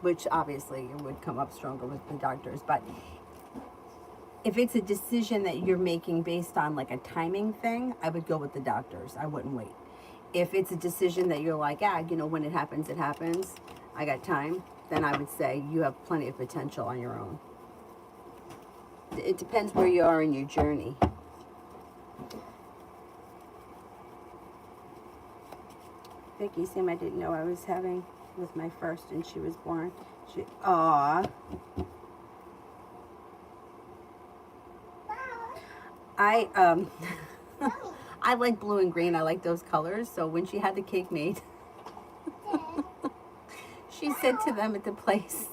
which obviously it would come up stronger with the doctors. But if it's a decision that you're making based on like a timing thing, I would go with the doctors. I wouldn't wait. If it's a decision that you're like, when it happens, I got time, then I would say you have plenty of potential on your own. It depends where you are in your journey. Vicky, same I didn't know I was having with my first and she was born. Aw. I I like blue and green. I like those colors. So when she had the cake made, she said to them at the place,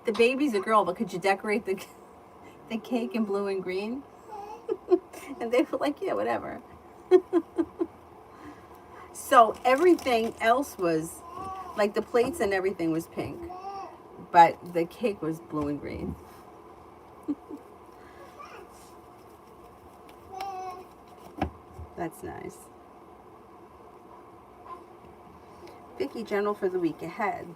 the baby's a girl, but could you decorate the cake in blue and green? And they were like, yeah, whatever. So everything else was, like the plates and everything was pink, but the cake was blue and green. That's nice. Vicky, general for the week ahead.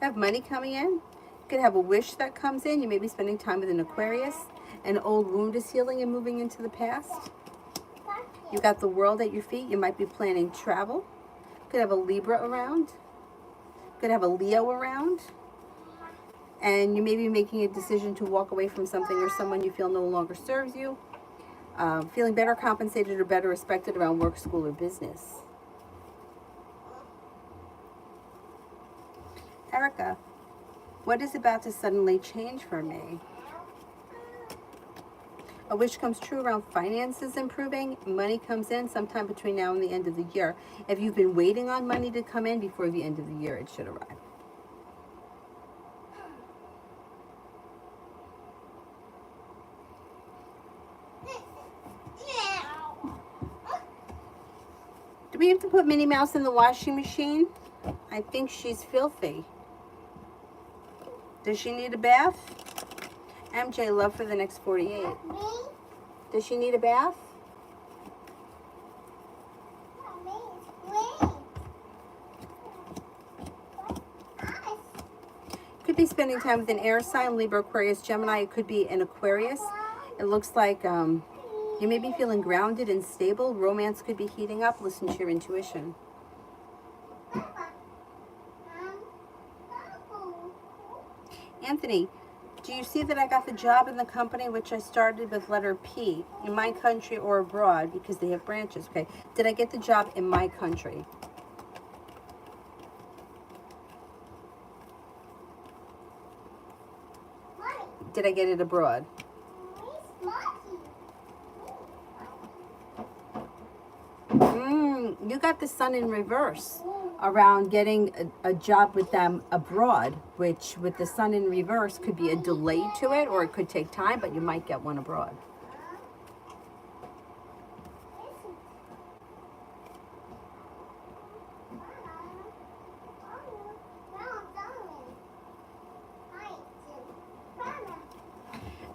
Have money coming in. You could have a wish that comes in. You may be spending time with an Aquarius. An old wound is healing and moving into the past. You got the world at your feet. You might be planning travel. Could have a Libra around. Could have a Leo around. And you may be making a decision to walk away from something or someone you feel no longer serves you. Feeling better compensated or better respected around work, school, or business. Erica, what is about to suddenly change for me? A wish comes true around finances improving. Money comes in sometime between now and the end of the year. If you've been waiting on money to come in before the end of the year, it should arrive. Do we have to put Minnie Mouse in the washing machine? I think she's filthy. Does she need a bath? MJ, love for the next 48. Does she need a bath? Could be spending time with an air sign, Libra, Aquarius, Gemini. It could be an Aquarius. It looks like you may be feeling grounded and stable. Romance could be heating up. Listen to your intuition. Anthony, do you see that I got the job in the company which I started with letter P, in my country or abroad, because they have branches? Okay. Did I get the job in my country? Did I get it abroad? You got the sun in reverse around getting a job with them abroad, which with the sun in reverse could be a delay to it, or it could take time, but you might get one abroad.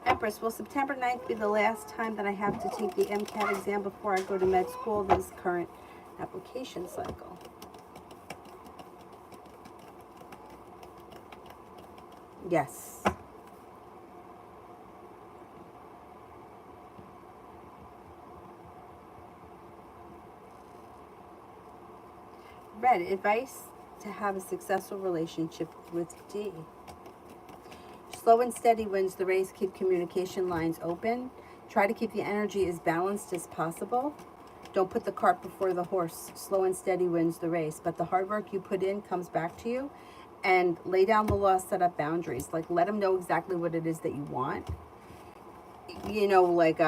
Empress, will September 9th be the last time that I have to take the MCAT exam before I go to med school this current application cycle? Yes. Red, advice to have a successful relationship with D. Slow and steady wins the race. Keep communication lines open. Try to keep the energy as balanced as possible. Don't put the cart before the horse. Slow and steady wins the race. But the hard work you put in comes back to you. And lay down the law, set up boundaries. Like, let them know exactly what it is that you want. You know, like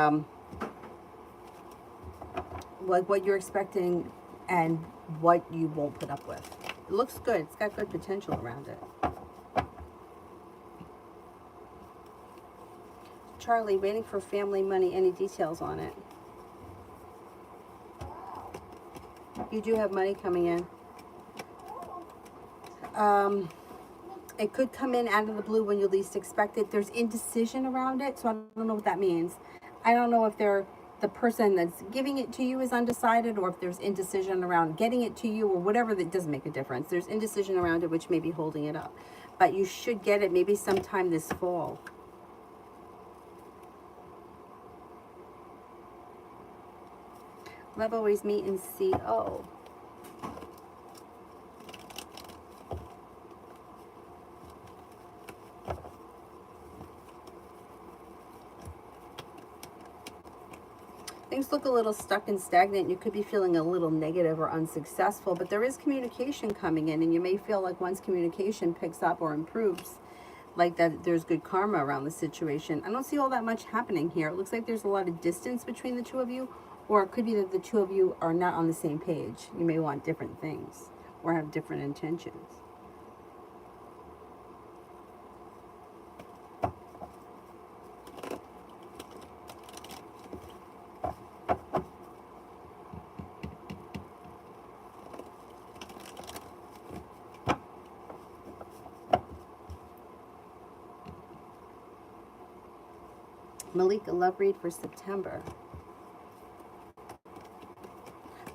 what you're expecting and what you won't put up with. It looks good. It's got good potential around it. Charlie, waiting for family money. Any details on it? You do have money coming in. It could come in out of the blue when you least expect it. There's indecision around it, so I don't know what that means. I don't know if the person that's giving it to you is undecided, or if there's indecision around getting it to you, or whatever. That doesn't make a difference. There's indecision around it, which may be holding it up. But you should get it maybe sometime this fall. Love always meet in CO. Things look a little stuck and stagnant. You could be feeling a little negative or unsuccessful, but there is communication coming in, and you may feel like once communication picks up or improves, like that there's good karma around the situation. I don't see all that much happening here. It looks like there's a lot of distance between the two of you, or it could be that the two of you are not on the same page. You may want different things or have different intentions. Malik, a love read for September.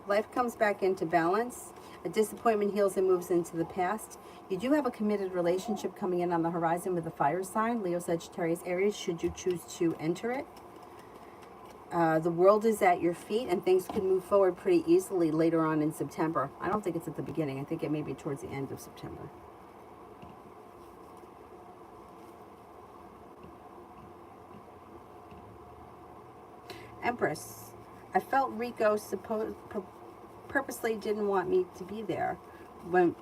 Life comes back into balance. A disappointment heals and moves into the past. You do have a committed relationship coming in on the horizon with a fire sign, Leo, Sagittarius, Aries, should you choose to enter it. The world is at your feet, and things could move forward pretty easily later on in September. I don't think it's at the beginning. I think it may be towards the end of September. Empress, I felt Rico purposely didn't want me to be there when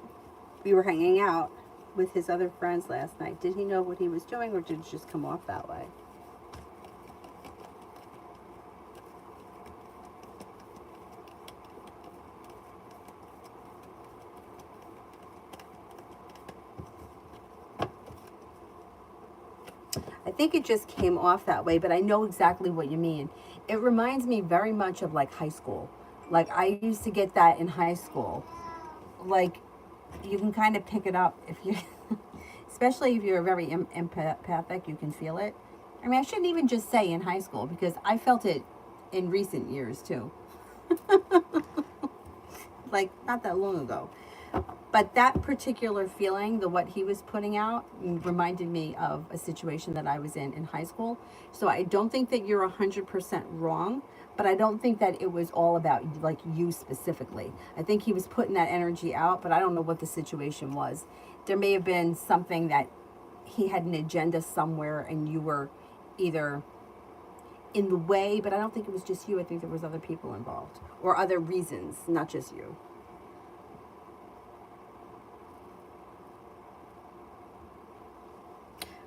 we were hanging out with his other friends last night. Did he know what he was doing, or did it just come off that way? I think it just came off that way, but I know exactly what you mean. It reminds me very much of like high school. Like I used to get that in high school. Like you can kind of pick it up if you, especially if you're very empathic, you can feel it. I mean, I shouldn't even just say in high school because I felt it in recent years too. Like not that long ago. But that particular feeling, what he was putting out, reminded me of a situation that I was in high school. So I don't think that you're 100% wrong, but I don't think that it was all about like you specifically. I think he was putting that energy out, but I don't know what the situation was. There may have been something that he had an agenda somewhere and you were either in the way, but I don't think it was just you. I think there was other people involved or other reasons, not just you.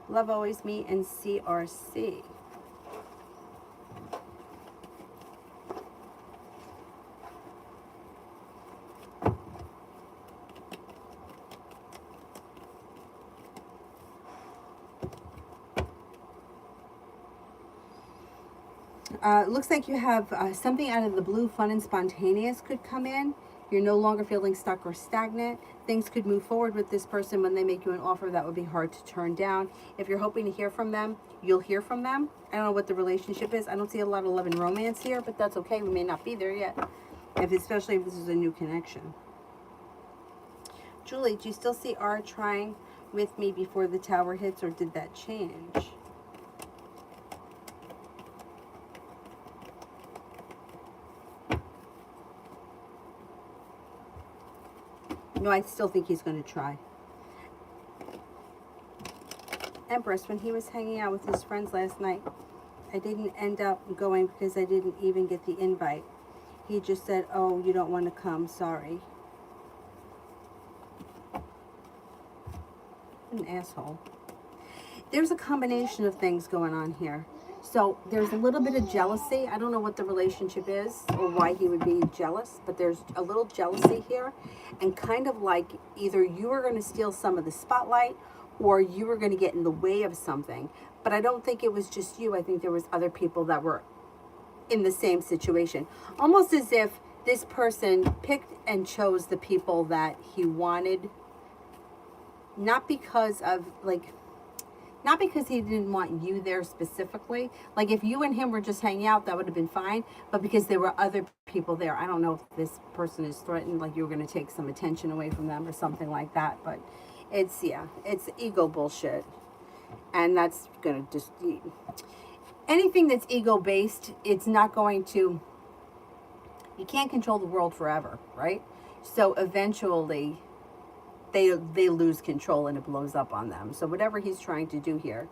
Love always me and CRC. It looks like you have something out of the blue, fun and spontaneous could come in. You're no longer feeling stuck or stagnant. Things could move forward with this person when they make you an offer that would be hard to turn down. If you're hoping to hear from them, you'll hear from them. I don't know what the relationship is. I don't see a lot of love and romance here, but that's okay. We may not be there yet, especially if this is a new connection. Julie, do you still see R trying with me before the tower hits, or did that change? No, I still think he's going to try. Empress, when he was hanging out with his friends last night, I didn't end up going because I didn't even get the invite. He just said, oh, you don't want to come, sorry. An asshole. There's a combination of things going on here. So there's a little bit of jealousy. I don't know what the relationship is or why he would be jealous, but there's a little jealousy here. And kind of like either you are going to steal some of the spotlight or you were going to get in the way of something. But I don't think it was just you. I think there was other people that were in the same situation. Almost as if this person picked and chose the people that he wanted, not because of not because he didn't want you there specifically. Like if you and him were just hanging out, that would have been fine. But because there were other people there, I don't know if this person is threatened, like you were going to take some attention away from them or something like that. But it's, yeah, it's ego bullshit. And that's going to just, anything that's ego based, it's not going to, you can't control the world forever, right? So eventually they lose control and it blows up on them. So whatever he's trying to do here,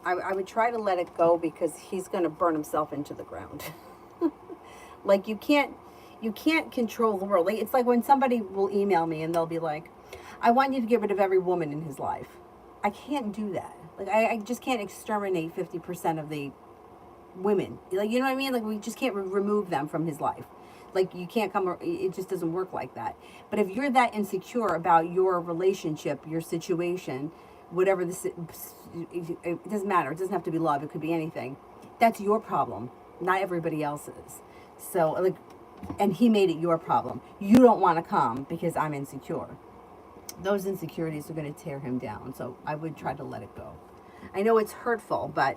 I would try to let it go because he's going to burn himself into the ground. Like you can't control the world. Like it's like when somebody will email me and they'll be like, I want you to get rid of every woman in his life. I can't do that. Like I just can't exterminate 50% of the women. Like, you know what I mean? Like we just can't remove them from his life. Like you can't come, it just doesn't work like that. But if you're that insecure about your relationship, your situation, whatever this, it doesn't matter. It doesn't have to be love. It could be anything. That's your problem, not everybody else's. So like, and he made it your problem. You don't want to come because I'm insecure. Those insecurities are going to tear him down. So I would try to let it go. I know it's hurtful, but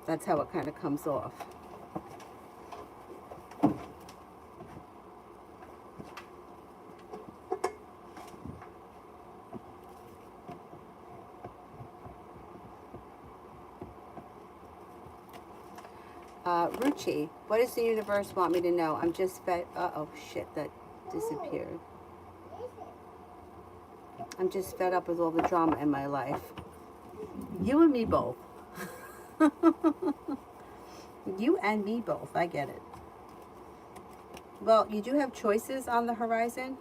that's how it kind of comes off. Ruchi, what does the universe want me to know? I'm just fed. Uh-oh, shit, that disappeared. I'm just fed up with all the drama in my life. You and me both. You and me both. I get it. Well, you do have choices on the horizon.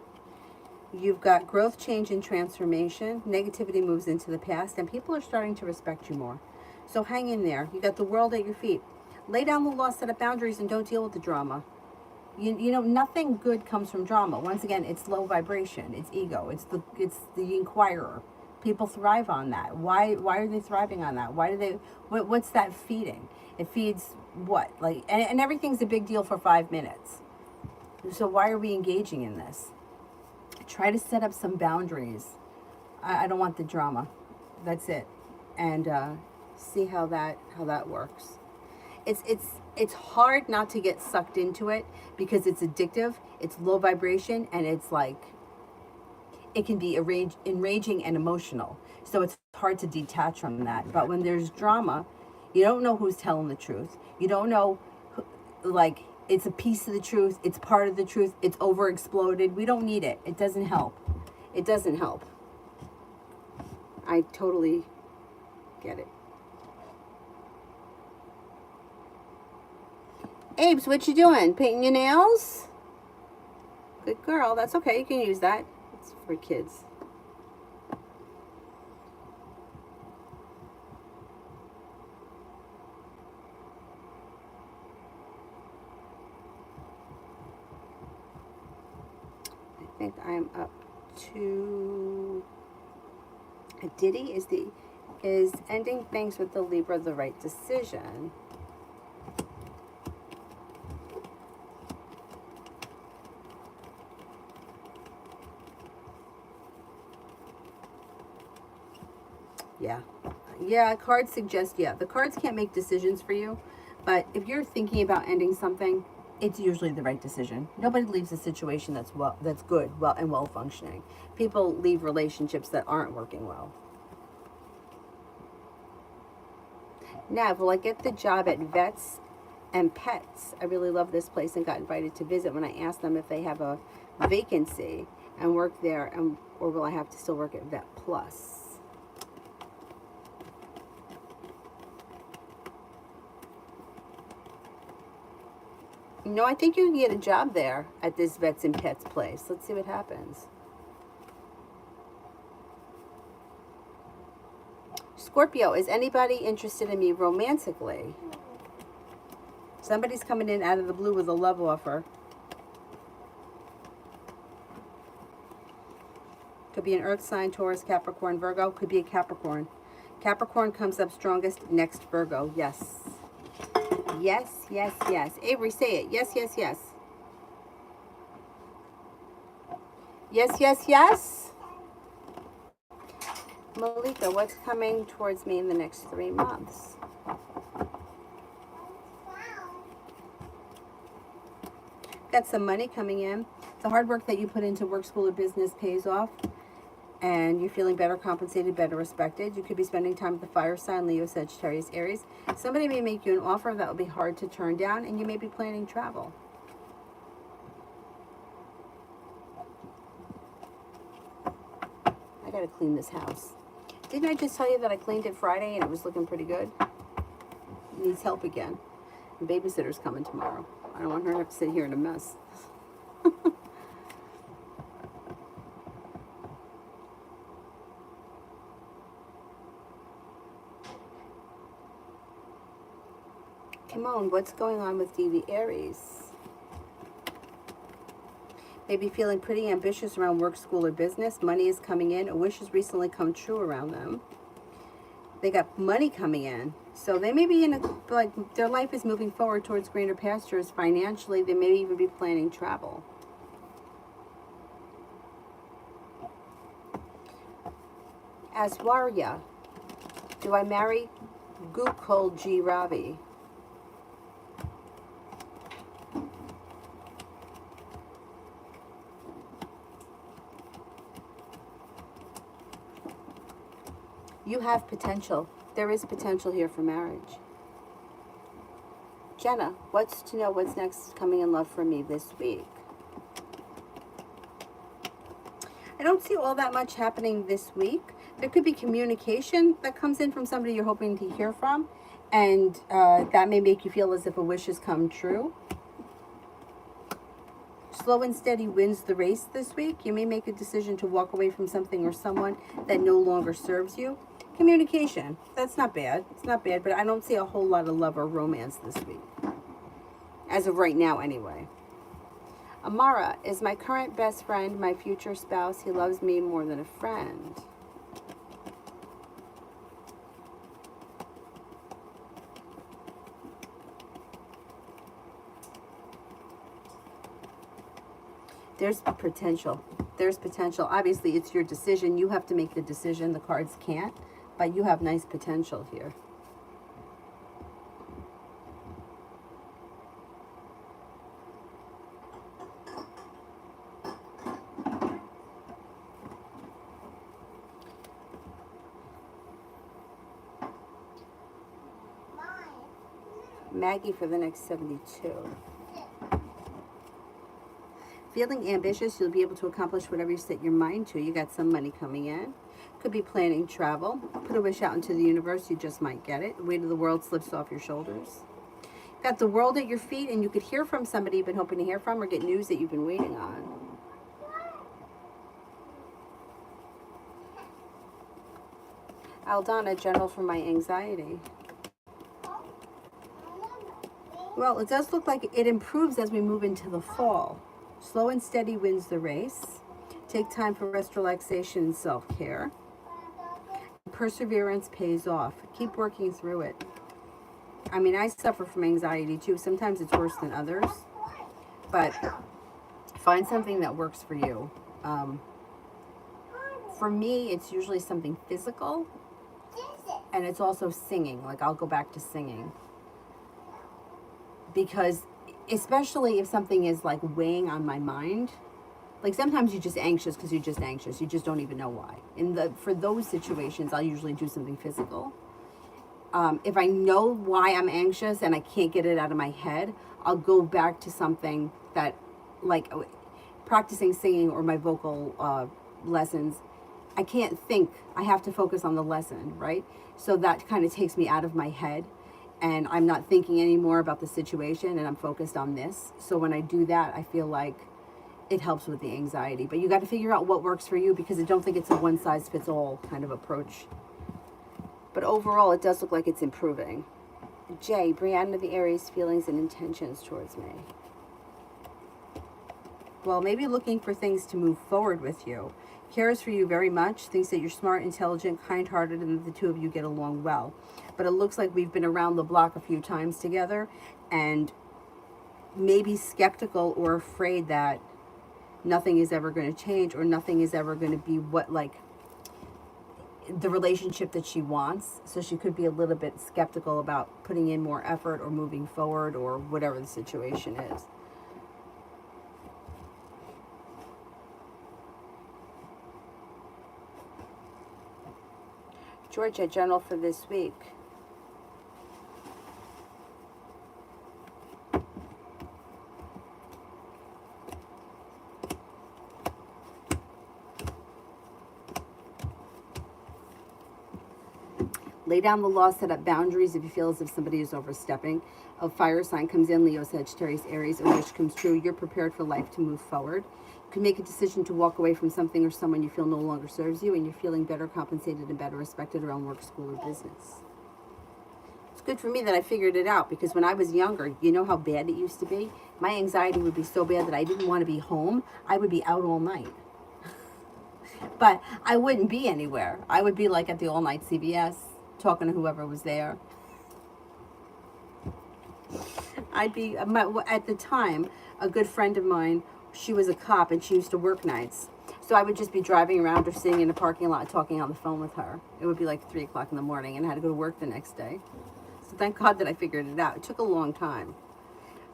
You've got growth, change, and transformation. Negativity moves into the past, and people are starting to respect you more. So hang in there. You got the world at your feet. Lay down the law, set up boundaries, and don't deal with the drama. You know, nothing good comes from drama. Once again, it's low vibration. It's ego. It's the inquirer. People thrive on that. Why are they thriving on that? Why do they? What's that feeding? It feeds what? Like, and everything's a big deal for 5 minutes. So why are we engaging in this? Try to set up some boundaries. I don't want the drama. That's it. And see how that works. It's hard not to get sucked into it because it's addictive, it's low vibration, and it's like, it can be enraging and emotional. So it's hard to detach from that. But when there's drama, you don't know who's telling the truth. You don't know, like, it's a piece of the truth, it's part of the truth, it's over exploded. We don't need it. It doesn't help. It doesn't help. I totally get it. Abes, what you doing? Painting your nails? Good girl. That's okay. You can use that. It's for kids. I think I'm up to a ditty is ending things with the Libra the right decision. Yeah, cards suggest, the cards can't make decisions for you, but if you're thinking about ending something, it's usually the right decision. Nobody leaves a situation that's good, and well functioning. People leave relationships that aren't working well. Now, will I get the job at Vets and Pets? I really love this place and got invited to visit when I asked them if they have a vacancy and work there, or will I have to still work at Vet Plus? No, I think you can get a job there at this Vets and Pets place. Let's see what happens. Scorpio, is anybody interested in me romantically? Somebody's coming in out of the blue with a love offer. Could be an Earth sign, Taurus, Capricorn, Virgo. Could be a Capricorn. Capricorn comes up strongest next Virgo. Yes. Yes, yes, yes. Avery, say it. Yes, yes, yes. Yes, yes, yes. Malika, what's coming towards me in the next 3 months? Got some money coming in. The hard work that you put into work, school, or business pays off. And you're feeling better compensated, better respected. You could be spending time with the fire sign, Leo, Sagittarius, Aries. Somebody may make you an offer that will be hard to turn down, and you may be planning travel. I gotta clean this house. Didn't I just tell you that I cleaned it Friday and it was looking pretty good? It needs help again. The babysitter's coming tomorrow. I don't want her to have to sit here in a mess. Come on, what's going on with DV Aries? Maybe feeling pretty ambitious around work, school, or business. Money is coming in. A wish has recently come true around them. They got money coming in. So they may be in a, like, their life is moving forward towards greener pastures financially. They may even be planning travel. Aswarya. Do I marry Gukul G. Ravi? You have potential. There is potential here for marriage. Jenna, what's to know what's next coming in love for me this week? I don't see all that much happening this week. There could be communication that comes in from somebody you're hoping to hear from, and that may make you feel as if a wish has come true. Slow and steady wins the race this week. You may make a decision to walk away from something or someone that no longer serves you. Communication, that's not bad. It's not bad, but I don't see a whole lot of love or romance this week. As of right now, anyway. Amara is my current best friend, my future spouse. He loves me more than a friend. There's potential. There's potential. Obviously, it's your decision. You have to make the decision. The cards can't. But you have nice potential here. Maggie for the next 72. Feeling ambitious, you'll be able to accomplish whatever you set your mind to. You got some money coming in. Could be planning travel. Put a wish out into the universe, you just might get it. The weight of the world slips off your shoulders. Got the world at your feet, and you could hear from somebody you've been hoping to hear from, or get news that you've been waiting on. Aldana, general for my anxiety. Well, it does look like it improves as we move into the fall. Slow and steady wins the race. Take time for rest, relaxation, and self-care. Perseverance pays off. Keep working through it. I mean, I suffer from anxiety too. Sometimes it's worse than others. But find something that works for you. For me, it's usually something physical. And it's also singing. Like, I'll go back to singing. Because especially if something is like weighing on my mind, like sometimes you're just anxious because you're just anxious. You just don't even know why. For those situations, I'll usually do something physical. If I know why I'm anxious and I can't get it out of my head, I'll go back to something that, like practicing singing or my vocal lessons. I can't think. I have to focus on the lesson, right? So that kind of takes me out of my head. And I'm not thinking anymore about the situation, and I'm focused on this. So when I do that, I feel like it helps with the anxiety. But you got to figure out what works for you, because I don't think it's a one-size-fits-all kind of approach. But overall, it does look like it's improving. Jay, Brianna the Aries, feelings and intentions towards me. Well, maybe looking for things to move forward with you. Cares for you very much, thinks that you're smart, intelligent, kind-hearted, and that the two of you get along well. But it looks like we've been around the block a few times together, and maybe skeptical or afraid that nothing is ever going to change, or nothing is ever going to be what, like, the relationship that she wants. So she could be a little bit skeptical about putting in more effort or moving forward or whatever the situation is. Georgia, general for this week. Lay down the law, set up boundaries if you feel as if somebody is overstepping. A fire sign comes in, Leo, Sagittarius, Aries, a wish comes true. You're prepared for life to move forward. You can make a decision to walk away from something or someone you feel no longer serves you, and you're feeling better compensated and better respected around work, school, or business. It's good for me that I figured it out, because when I was younger, you know how bad it used to be? My anxiety would be so bad that I didn't want to be home. I would be out all night. But I wouldn't be anywhere. I would be like at the all-night CVS, talking to whoever was there. I'd be, at the time, a good friend of mine, she was a cop and she used to work nights. So I would just be driving around or sitting in a parking lot talking on the phone with her. It would be like 3 o'clock in the morning and I had to go to work the next day. So thank God that I figured it out. It took a long time.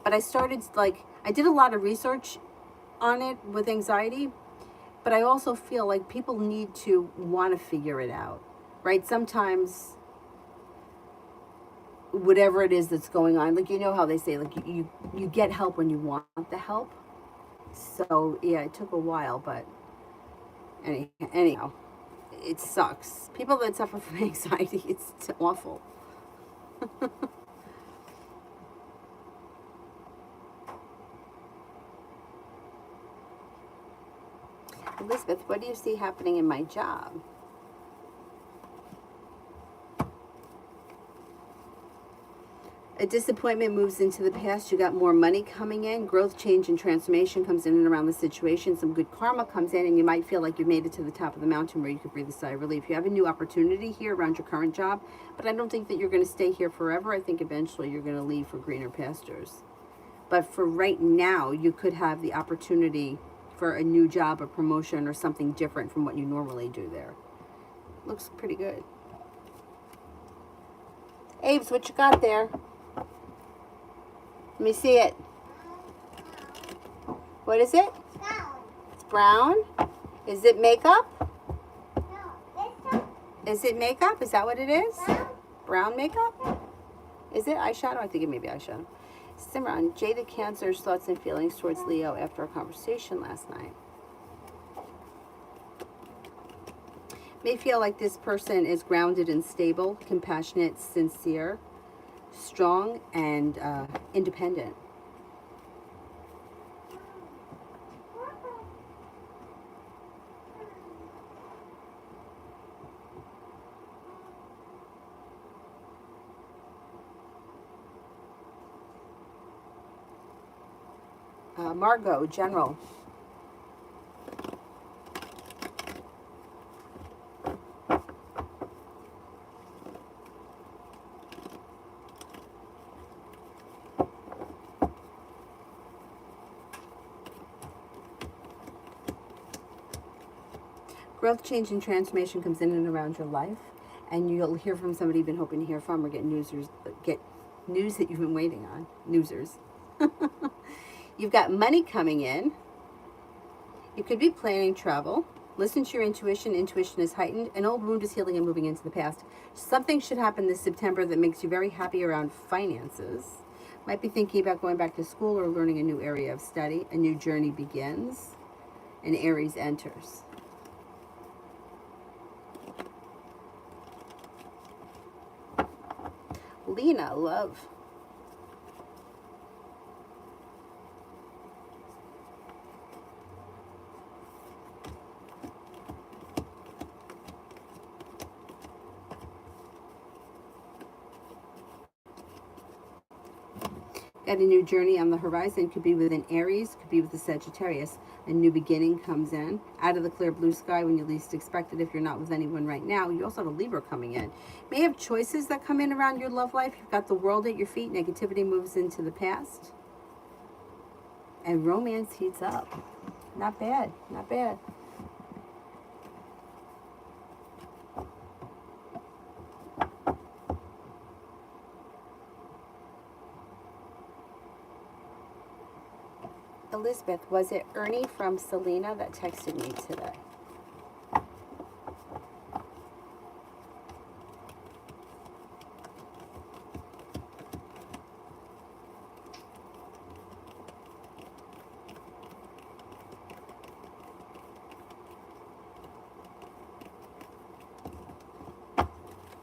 But I started, I did a lot of research on it with anxiety, but I also feel like people need to want to figure it out, right? Sometimes whatever it is that's going on, like, you know how they say, like, you get help when you want the help. So yeah, it took a while, but anyhow, it sucks. People that suffer from anxiety, it's awful. Elizabeth, what do you see happening in my job? A disappointment moves into the past. You got more money coming in. Growth, change, and transformation comes in and around the situation. Some good karma comes in, and you might feel like you've made it to the top of the mountain where you could breathe a sigh of relief. You have a new opportunity here around your current job, but I don't think that you're going to stay here forever. I think eventually you're going to leave for greener pastures. But for right now, you could have the opportunity for a new job, a promotion, or something different from what you normally do there. Looks pretty good. Abe's, what you got there? Let me see it. What is it? Brown. It's brown. Is it makeup? No, Is it makeup? Is that what it is? brown. Brown makeup? Is it eyeshadow? I think it may be eyeshadow. Simran, jaded Cancer's thoughts and feelings towards Leo after our conversation last night. May feel like this person is grounded and stable, compassionate, sincere, strong, and independent. Margot, general. Growth, change, and transformation comes in and around your life, and you'll hear from somebody you've been hoping to hear from, or get news that you've been waiting on. Newsers. You've got money coming in. You could be planning travel. Listen to your intuition. Intuition is heightened. An old wound is healing and moving into the past. Something should happen this September that makes you very happy around finances. Might be thinking about going back to school or learning a new area of study. A new journey begins, and Aries enters. Lena, love. Got a new journey on the horizon. Could be with an Aries, could be with a Sagittarius. A new beginning comes in out of the clear blue sky when you least expect it. If you're not with anyone right now, you also have a Libra coming in. May have choices that come in around your love life. You've got the world at your feet. Negativity moves into the past, and romance heats up. Not bad, not bad. Elizabeth, was it Ernie from Selena that texted me today?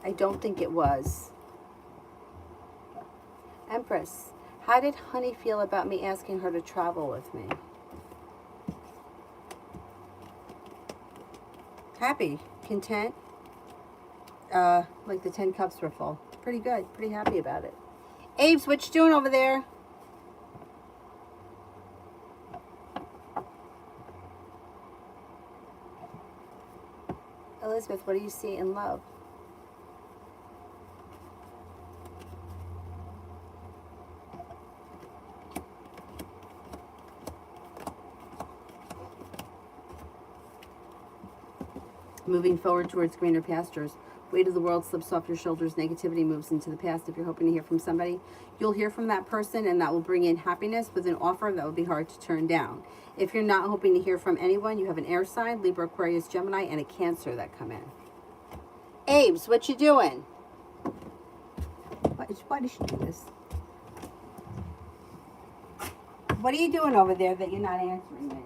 I don't think it was. Empress, how did Honey feel about me asking her to travel with me? Happy, content, like the 10 cups were full. Pretty good, pretty happy about it. Abe's, what you doing over there? Elizabeth, what do you see in love? Moving forward towards greener pastures. Weight of the world slips off your shoulders. Negativity moves into the past. If you're hoping to hear from somebody, you'll hear from that person, and that will bring in happiness with an offer that will be hard to turn down. If you're not hoping to hear from anyone, you have an air sign, Libra, Aquarius, Gemini, and a Cancer that come in. Abe's, what you doing? Why did she do this? What are you doing over there that you're not answering me?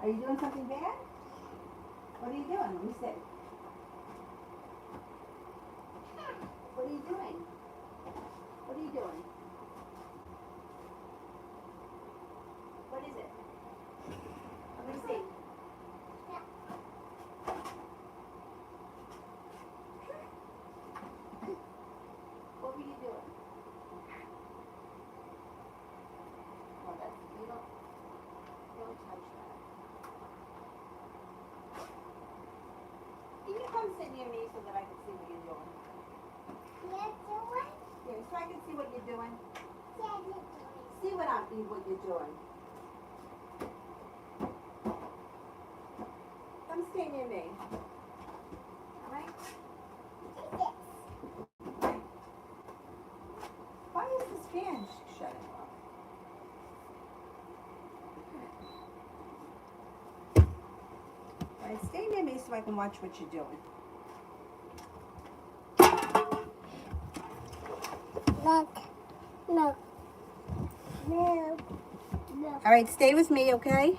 Are you doing something bad? What are you doing? Let me see. What are you doing? What are you doing? What is it? Let me see. What were you doing? Oh, that's, you don't touch that. Can you come sit near me so that I can see what you're doing? Yeah, so I can see what you're doing. See what you're doing. Come stay near me. All right? Why is this fan shutting off? All right, stay near me so I can watch what you're doing. No. All right, stay with me, okay?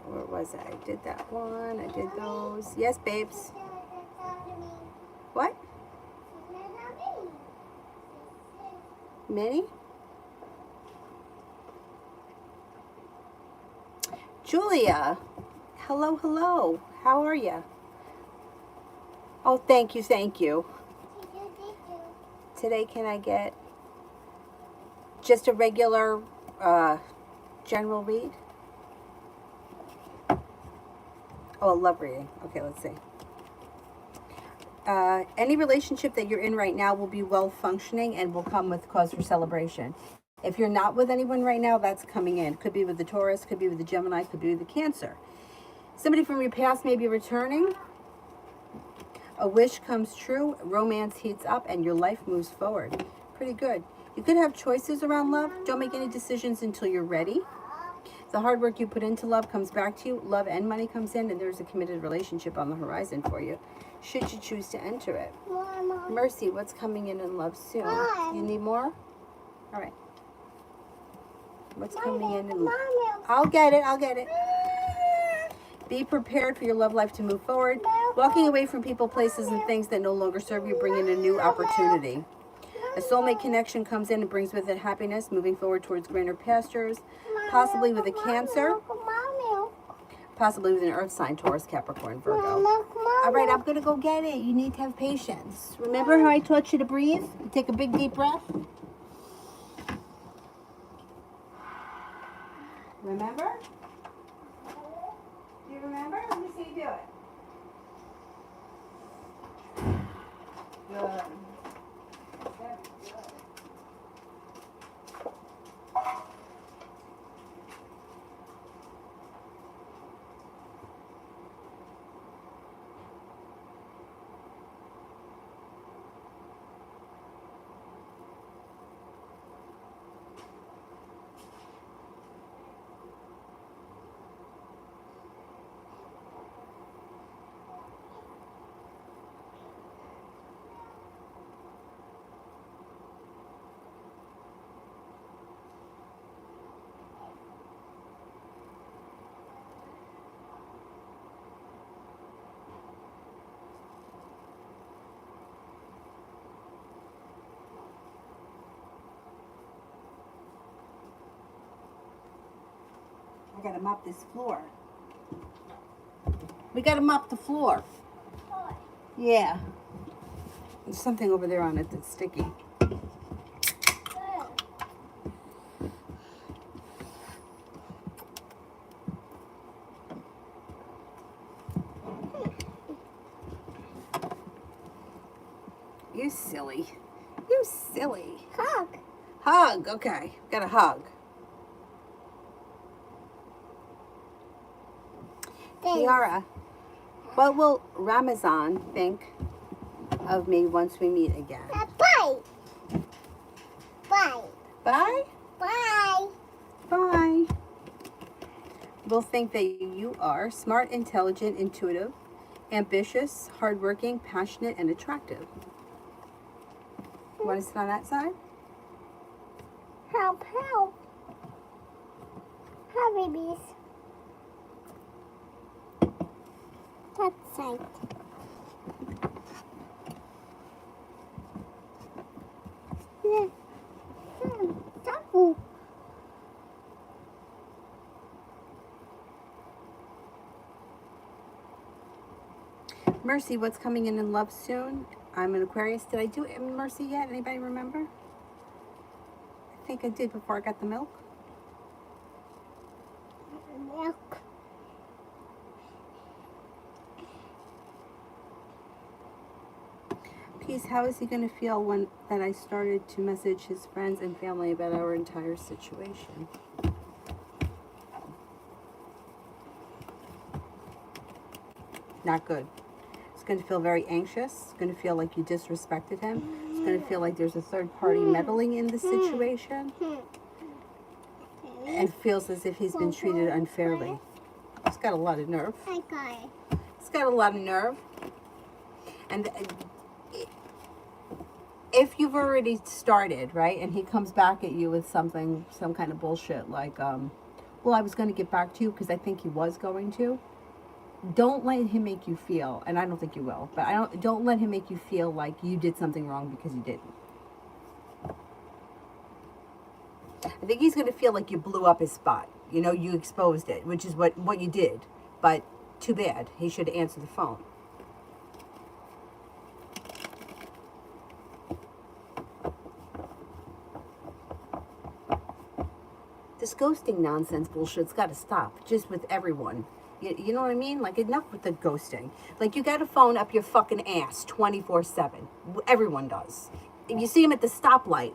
Where was I? I did that one. I did those. Yes, babes. What? Minnie? Julia. Hello, hello. How are you? Oh, thank you, thank you. Today, can I get just a regular general read? Oh, a love reading. Okay, let's see. Any relationship that you're in right now will be well functioning and will come with cause for celebration. If you're not with anyone right now, that's coming in. Could be with the Taurus, could be with the Gemini, could be with the Cancer. Somebody from your past may be returning. A wish comes true, romance heats up, and your life moves forward. Pretty good. You could have choices around love. Don't make any decisions until you're ready. The hard work you put into love comes back to you. Love and money comes in, and there's a committed relationship on the horizon for you, should you choose to enter it. Mercy, what's coming in love soon? You need more? All right. What's coming in love? I'll get it. Be prepared for your love life to move forward. Walking away from people, places, and things that no longer serve you, bring in a new opportunity. A soulmate connection comes in and brings with it happiness, moving forward towards greener pastures, possibly with a Cancer, possibly with an earth sign, Taurus, Capricorn, Virgo. All right, I'm going to go get it. You need to have patience. Remember how I taught you to breathe? Take a big, deep breath. Remember? Do you remember? Let me see you do it. Good. Very good. gotta mop this floor. We gotta mop the floor. Yeah. There's something over there on it that's sticky. You silly. You silly. Hug. Hug, okay. Got a hug. Kiara, what will Ramazan think of me once we meet again? Bye. Bye. Bye? Bye. Bye. We'll think that you are smart, intelligent, intuitive, ambitious, hardworking, passionate, and attractive. You want to sit on that side? Help, help. Help, babies. That side. Yeah. Taco. Mercy, what's coming in love soon? I'm an Aquarius. Did I do Mercy yet? Anybody remember? I think I did before I got the milk. Milk. Peace, how is he going to feel when that I started to message his friends and family about our entire situation? Not good. He's going to feel very anxious. He's going to feel like you disrespected him. He's going to feel like there's a third party meddling in the situation. And feels as if he's been treated unfairly. He's got a lot of nerve. I got it. He's got a lot of nerve. And if you've already started, right, and he comes back at you with something, some kind of bullshit like, well, I was going to get back to you because I think he was going to. Don't let him make you feel, and I don't think you will, but don't let him make you feel like you did something wrong because you didn't. I think he's going to feel like you blew up his spot. You know, you exposed it, which is what you did. But too bad. He should have answered the phone. This ghosting nonsense bullshit's got to stop, just with everyone. You know what I mean? Like, enough with the ghosting. Like, you got to phone up your fucking ass 24/7. Everyone does. If you see him at the stoplight,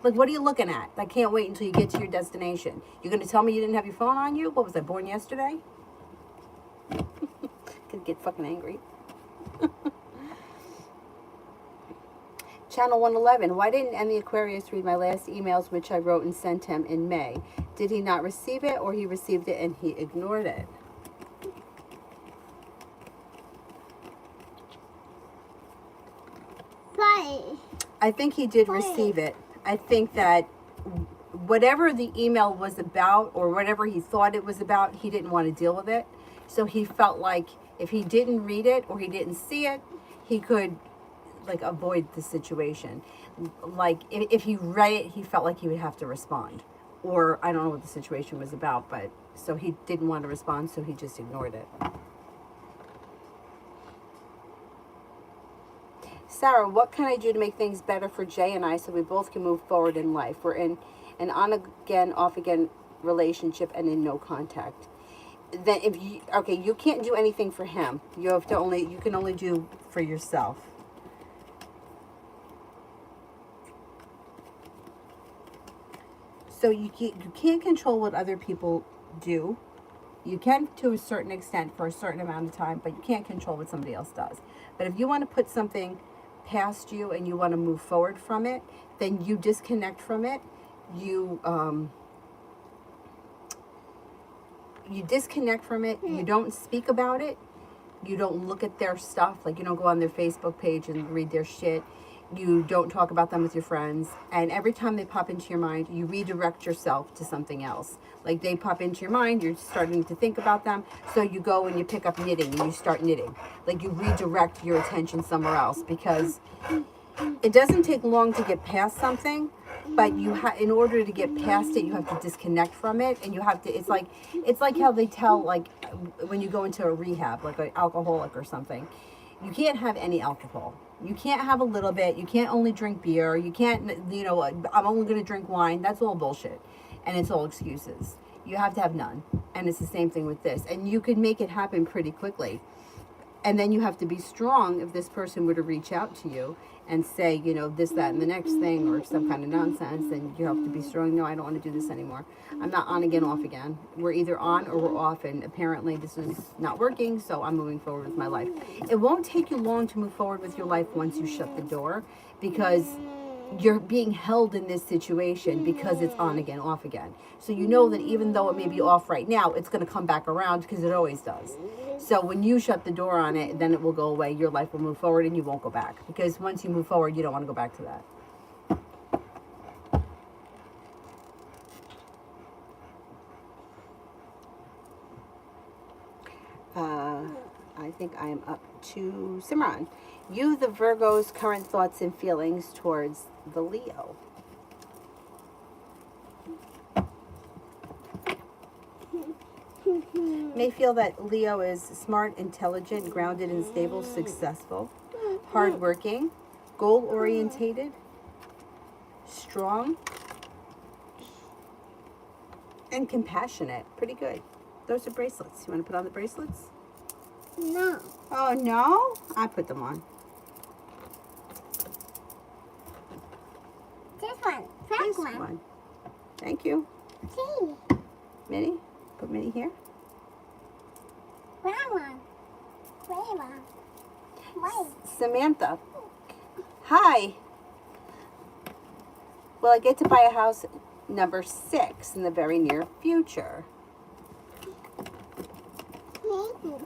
like, what are you looking at? I can't wait until you get to your destination. You're going to tell me you didn't have your phone on you? What was I, born yesterday? Could get fucking angry. Channel 111. Why didn't any Aquarius read my last emails, which I wrote and sent him in May? Did he not receive it, or he received it and he ignored it? Bye. I think he did receive it. I think that whatever the email was about, or whatever he thought it was about, he didn't want to deal with it. So he felt like if he didn't read it or he didn't see it, he could, like, avoid the situation. Like, if he read it, he felt like he would have to respond. Or I don't know what the situation was about, but so he didn't want to respond, so he just ignored it. Sarah, what can I do to make things better for Jay and I so we both can move forward in life? We're in an on-again, off-again relationship and in no contact. Then if you, okay, you can't do anything for him. You have to you can only do for yourself. So you can't control what other people do. You can to a certain extent for a certain amount of time, but you can't control what somebody else does. But if you want to put something past you and you want to move forward from it, then you disconnect from it. You disconnect from it. You don't speak about it. You don't look at their stuff. Like, you don't go on their Facebook page and read their shit. You don't talk about them with your friends. And every time they pop into your mind, you redirect yourself to something else. Like, they pop into your mind, you're starting to think about them. So you go and you pick up knitting and you start knitting. Like, you redirect your attention somewhere else, because it doesn't take long to get past something, but in order to get past it, you have to disconnect from it, and you have to. It's like how they tell, like, when you go into a rehab, like an alcoholic or something, you can't have any alcohol. You can't have a little bit. You can't only drink beer. You can't, I'm only going to drink wine. That's all bullshit, and it's all excuses. You have to have none, and it's the same thing with this. And you can make it happen pretty quickly. And then you have to be strong if this person were to reach out to you and say, this, that, and the next thing, or some kind of nonsense, then you have to be strong. No, I don't want to do this anymore. I'm not on again, off again. We're either on or we're off, and apparently this is not working, so I'm moving forward with my life. It won't take you long to move forward with your life once you shut the door, because you're being held in this situation because it's on again, off again. So you know that even though it may be off right now, it's going to come back around, because it always does. So when you shut the door on it, then it will go away. Your life will move forward, and you won't go back. Because once you move forward, you don't want to go back to that. I think I am up to Simran. You, the Virgo's current thoughts and feelings towards the Leo. May feel that Leo is smart, intelligent, grounded and stable, successful, hardworking, goal-orientated, strong, and compassionate. Pretty good. Those are bracelets. You want to put on the bracelets? No. Oh, no? I put them on. This one. This Frank one. one. Thank you. See. Minnie? Put Minnie here. Brown one. Gray one. White. Samantha. Hi. Will I get to buy a house number 6 in the very near future? Maybe.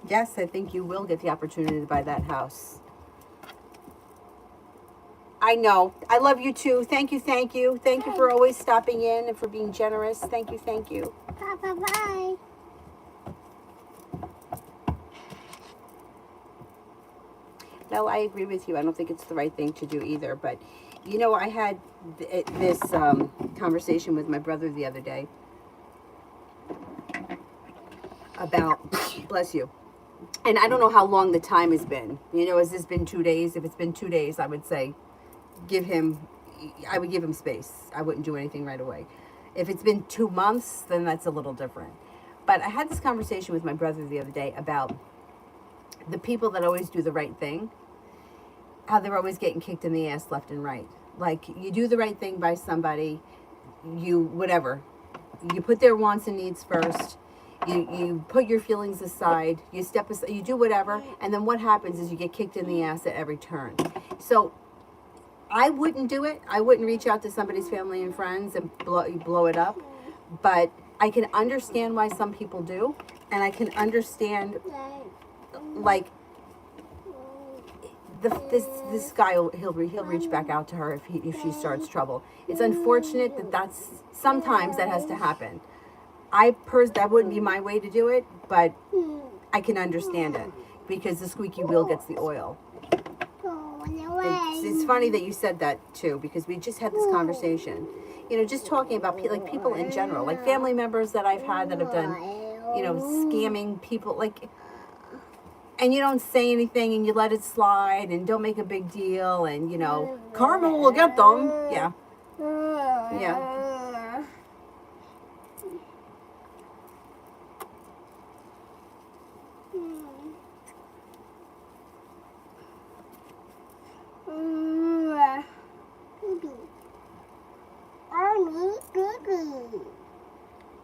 Yes, I think you will get the opportunity to buy that house. I know. I love you too. Thank you, thank you. Thank you for always stopping in and for being generous. Thank you, thank you. Bye. No, I agree with you. I don't think it's the right thing to do either. But, I had this conversation with my brother the other day about, bless you. And I don't know how long the time has been. Has this been 2 days? If it's been 2 days, I would say I would give him space. I wouldn't do anything right away. If it's been 2 months, then that's a little different. But I had this conversation with my brother the other day about the people that always do the right thing, how they're always getting kicked in the ass left and right. Like, you do the right thing by somebody, you put their wants and needs first, you put your feelings aside, you step aside, you do whatever, and then what happens is you get kicked in the ass at every turn. So I wouldn't do it. I wouldn't reach out to somebody's family and friends and blow it up. But I can understand why some people do, and I can understand, like, this guy, he'll reach back out to her if she starts trouble. It's unfortunate that sometimes that has to happen. That wouldn't be my way to do it, but I can understand it, because the squeaky wheel gets the oil. It's funny that you said that too, because we just had this conversation. Just talking about people in general, like family members that I've had that have done, scamming people, like, and you don't say anything and you let it slide and don't make a big deal, and karma will get them. Yeah.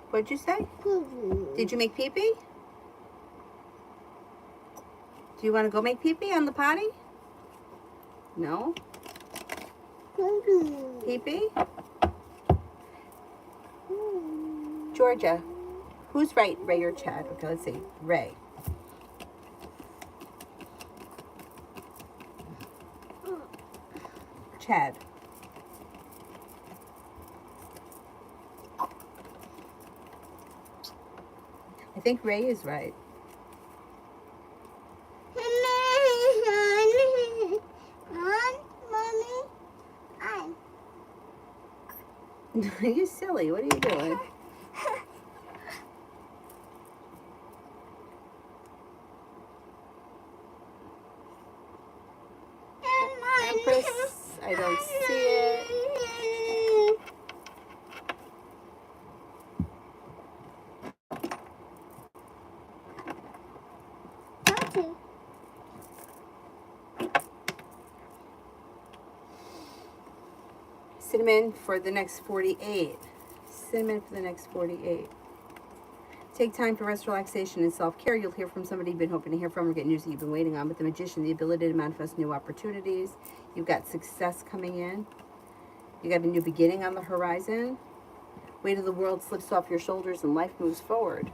What'd you say? Did you make pee-pee? Do you want to go make pee-pee on the potty? No? Pee-pee? Georgia. Who's right? Ray or Chad? Okay, let's see. Ray. Chad. think Ray is right. You silly. What are you doing? Empress, I don't see it. Cinnamon for the next 48. Cinnamon for the next 48. Take time for rest, relaxation, and self-care. You'll hear from somebody you've been hoping to hear from or get news that you've been waiting on. With the Magician, the ability to manifest new opportunities. You've got success coming in. You got a new beginning on the horizon. Weight of the world slips off your shoulders and life moves forward.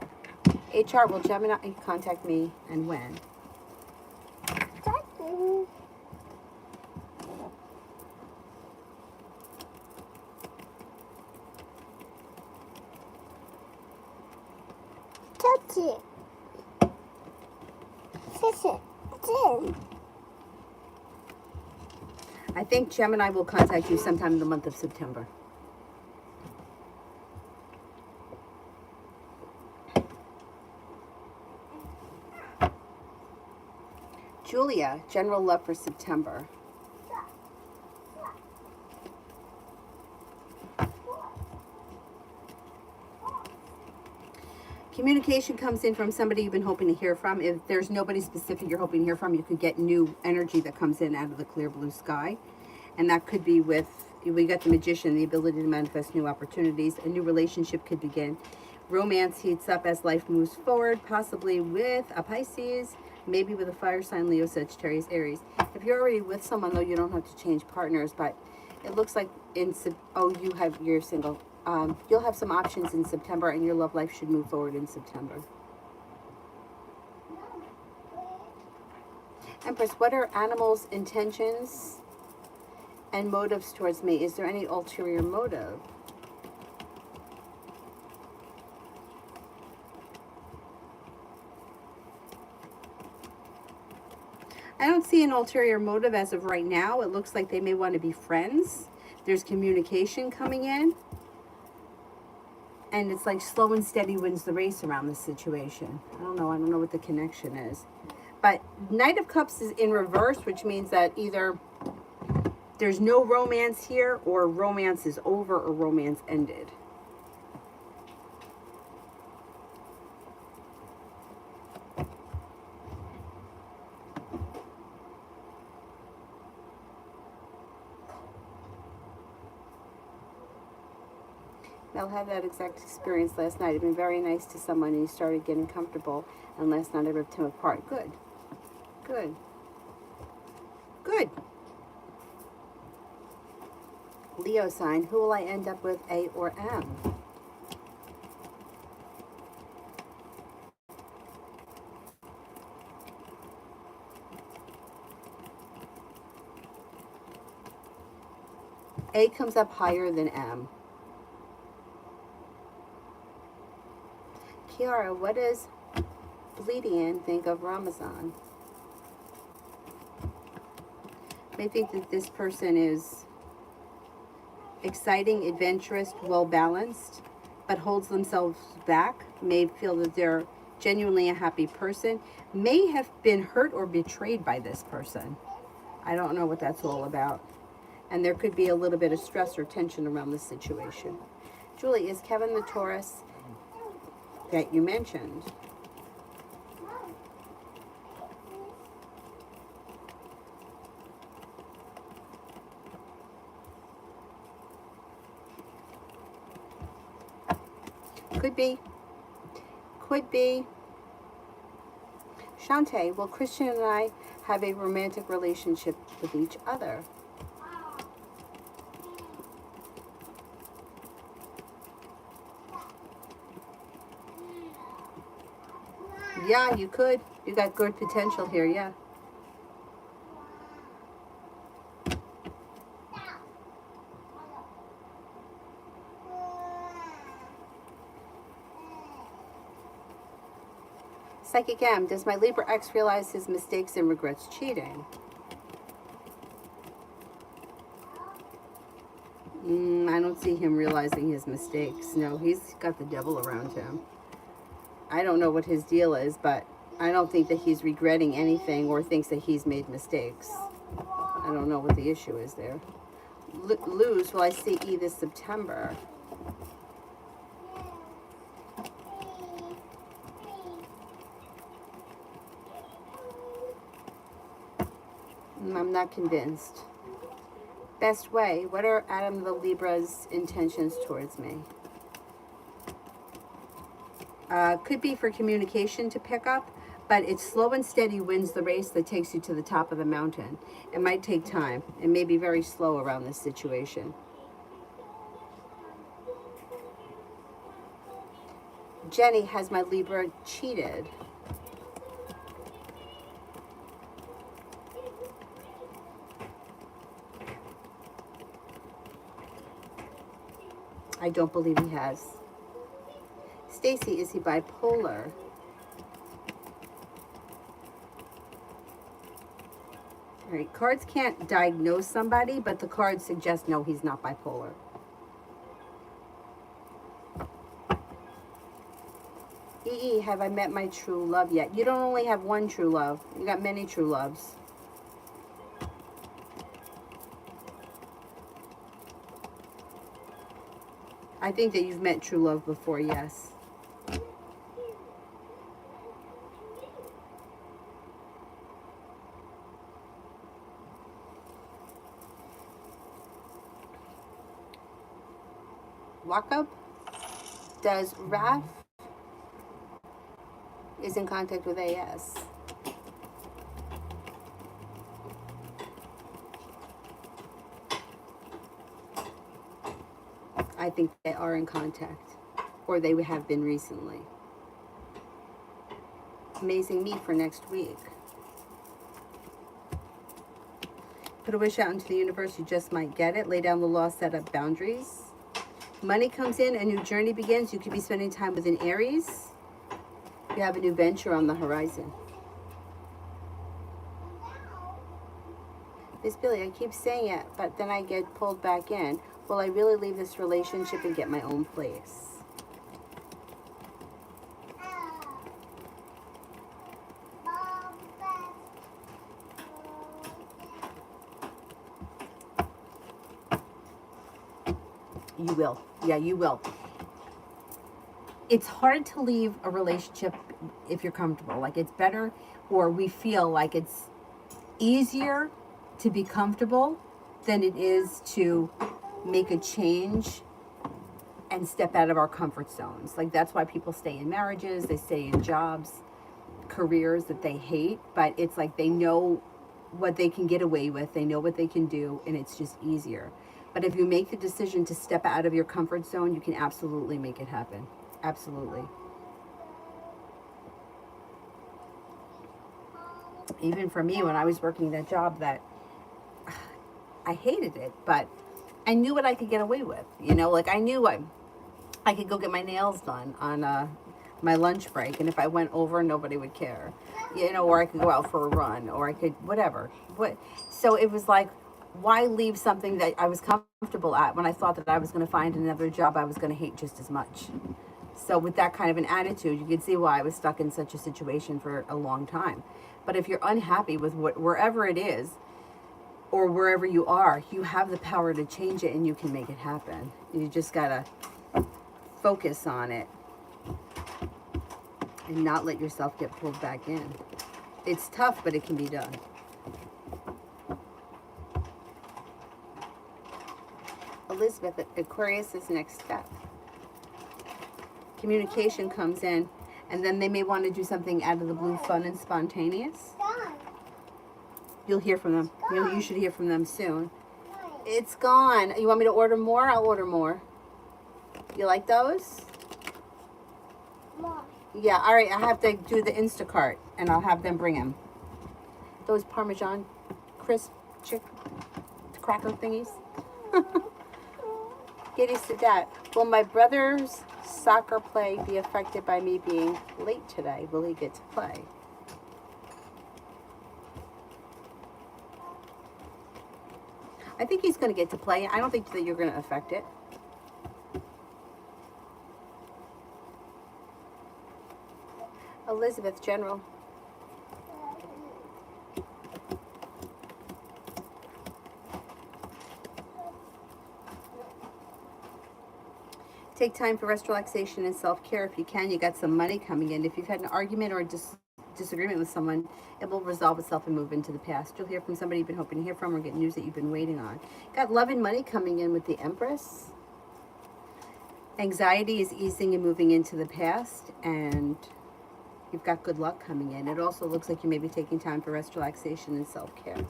HR, will Gemini contact me and when? I think Gemini will contact you sometime in the month of September. Julia, general love for September. Communication comes in from somebody you've been hoping to hear from. If there's nobody specific you're hoping to hear from, you could get new energy that comes in out of the clear blue sky. And that could be with, we got the Magician, the ability to manifest new opportunities. A new relationship could begin. Romance heats up as life moves forward, possibly with a Pisces, maybe with a fire sign, Leo, Sagittarius, Aries. If you're already with someone, though, you don't have to change partners. But it looks like you're single. You'll have some options in September, and your love life should move forward in September. Empress, what are animals' intentions and motives towards me? Is there any ulterior motive? I don't see an ulterior motive as of right now. It looks like they may want to be friends. There's communication coming in. And it's like slow and steady wins the race around this situation. I don't know what the connection is. But Knight of Cups is in reverse, which means that either there's no romance here, or romance is over, or romance ended. I'll have that exact experience last night. I've been very nice to someone and he started getting comfortable, and last night I ripped him apart. Good. Good. Good. Leo sign. Who will I end up with, A or M? A comes up higher than M. Kiara, what does Bleedian think of Ramazan? I think that this person is exciting, adventurous, well-balanced, but holds themselves back, may feel that they're genuinely a happy person, may have been hurt or betrayed by this person. I don't know what that's all about. And there could be a little bit of stress or tension around this situation. Julie, is Kevin the Taurus that you mentioned? Could be. Could be. Shantae, will Christian and I have a romantic relationship with each other? Yeah, you could. You got good potential here, yeah. Psychic M, does my Libra ex realize his mistakes and regrets cheating? I don't see him realizing his mistakes. No, he's got the devil around him. I don't know what his deal is, but I don't think that he's regretting anything or thinks that he's made mistakes. I don't know what the issue is there. Lose, will I see E this September? I'm not convinced. Best way, what are Adam the Libra's intentions towards me? Could be for communication to pick up, but it's slow and steady wins the race that takes you to the top of the mountain. It might take time. It may be very slow around this situation. Jenny, has my Libra cheated? I don't believe he has. Stacy, is he bipolar? All right, cards can't diagnose somebody, but the cards suggest no, he's not bipolar. EE, have I met my true love yet? You don't only have one true love. You got many true loves. I think that you've met true love before, yes. Walk up. Does Raph is in contact with AS? I think they are in contact, or they have been recently. Amazing me for next week. Put a wish out into the universe, you just might get it. Lay down the law, set up boundaries. Money comes in, a new journey begins. You could be spending time with an Aries. You have a new venture on the horizon. Miss Billy, I keep saying it, but then I get pulled back in. Will I really leave this relationship and get my own place? You will. Yeah, you will. It's hard to leave a relationship if you're comfortable. Like, it's better, or we feel like it's easier to be comfortable than it is to make a change and step out of our comfort zones. Like, that's why people stay in marriages, they stay in jobs, careers that they hate, but it's like they know what they can get away with, they know what they can do, and it's just easier. But if you make the decision to step out of your comfort zone, you can absolutely make it happen. Absolutely. Even for me, when I was working that job that I hated it, but I knew what I could get away with. You know, like I knew I could go get my nails done on my lunch break, and if I went over, nobody would care. You know, or I could go out for a run, or I could whatever. So it was like, why leave something that I was comfortable at when I thought that I was going to find another job I was going to hate just as much? So with that kind of an attitude, you can see why I was stuck in such a situation for a long time. But if you're unhappy with wherever it is, or wherever you are, you have the power to change it, and you can make it happen. You just got to focus on it and not let yourself get pulled back in. It's tough, but it can be done. Elizabeth, Aquarius is next step. Communication comes in, and then they may want to do something out of the blue, fun and spontaneous. You'll hear from them. You should hear from them soon. It's gone. You want me to order more? I'll order more. You like those? More. Yeah, all right. I have to do the Instacart, and I'll have them bring them. Those Parmesan crisp cracker thingies. Giddy Sadat. Will my brother's soccer play be affected by me being late today? Will he get to play? I think he's going to get to play. I don't think that you're going to affect it. Elizabeth, General. Take time for rest, relaxation, and self-care if you can. You got some money coming in. If you've had an argument or a disagreement with someone, it will resolve itself and move into the past. You'll hear from somebody you've been hoping to hear from or get news that you've been waiting on. Got love and money coming in with the Empress. Anxiety is easing and moving into the past, and you've got good luck coming in. It also looks like you may be taking time for rest, relaxation, and self-care.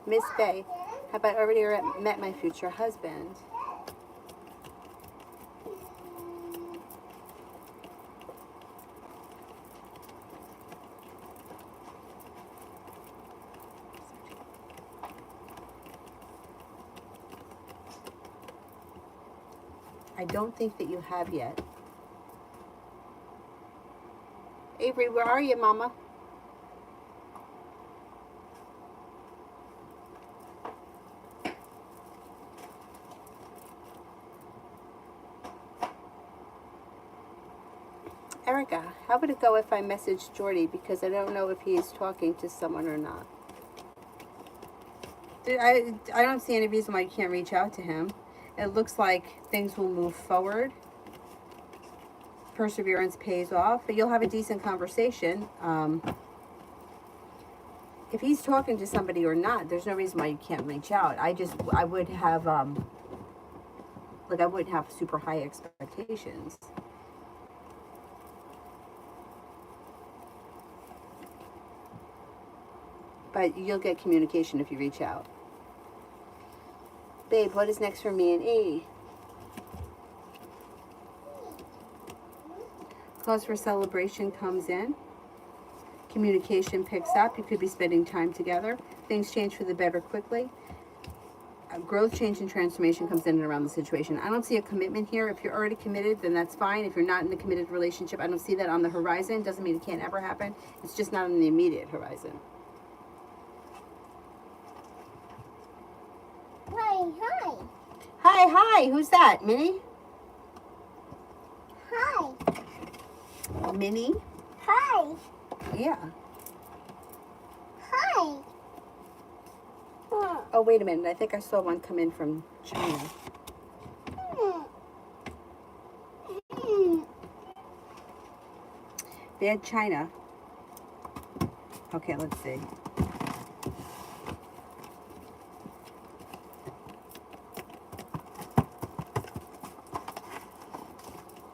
Miss Bay, have I already met my future husband? I don't think that you have yet. Avery, where are you, Mama? Erica, how would it go if I message Jordy? Because I don't know if he's talking to someone or not. I don't see any reason why you can't reach out to him. It looks like things will move forward. Perseverance pays off, but you'll have a decent conversation. If he's talking to somebody or not, there's no reason why you can't reach out. I would have, I wouldn't have super high expectations. But you'll get communication if you reach out. Babe, what is next for me and E? Cause for celebration comes in. Communication picks up. You could be spending time together. Things change for the better quickly. Growth, change, and transformation comes in and around the situation. I don't see a commitment here. If you're already committed, then that's fine. If you're not in a committed relationship, I don't see that on the horizon. Doesn't mean it can't ever happen. It's just not on the immediate horizon. Hi. Hi. Who's that? Minnie? Hi. Minnie? Hi. Yeah. Hi. Oh, wait a minute. I think I saw one come in from China. Bad China. Okay, let's see.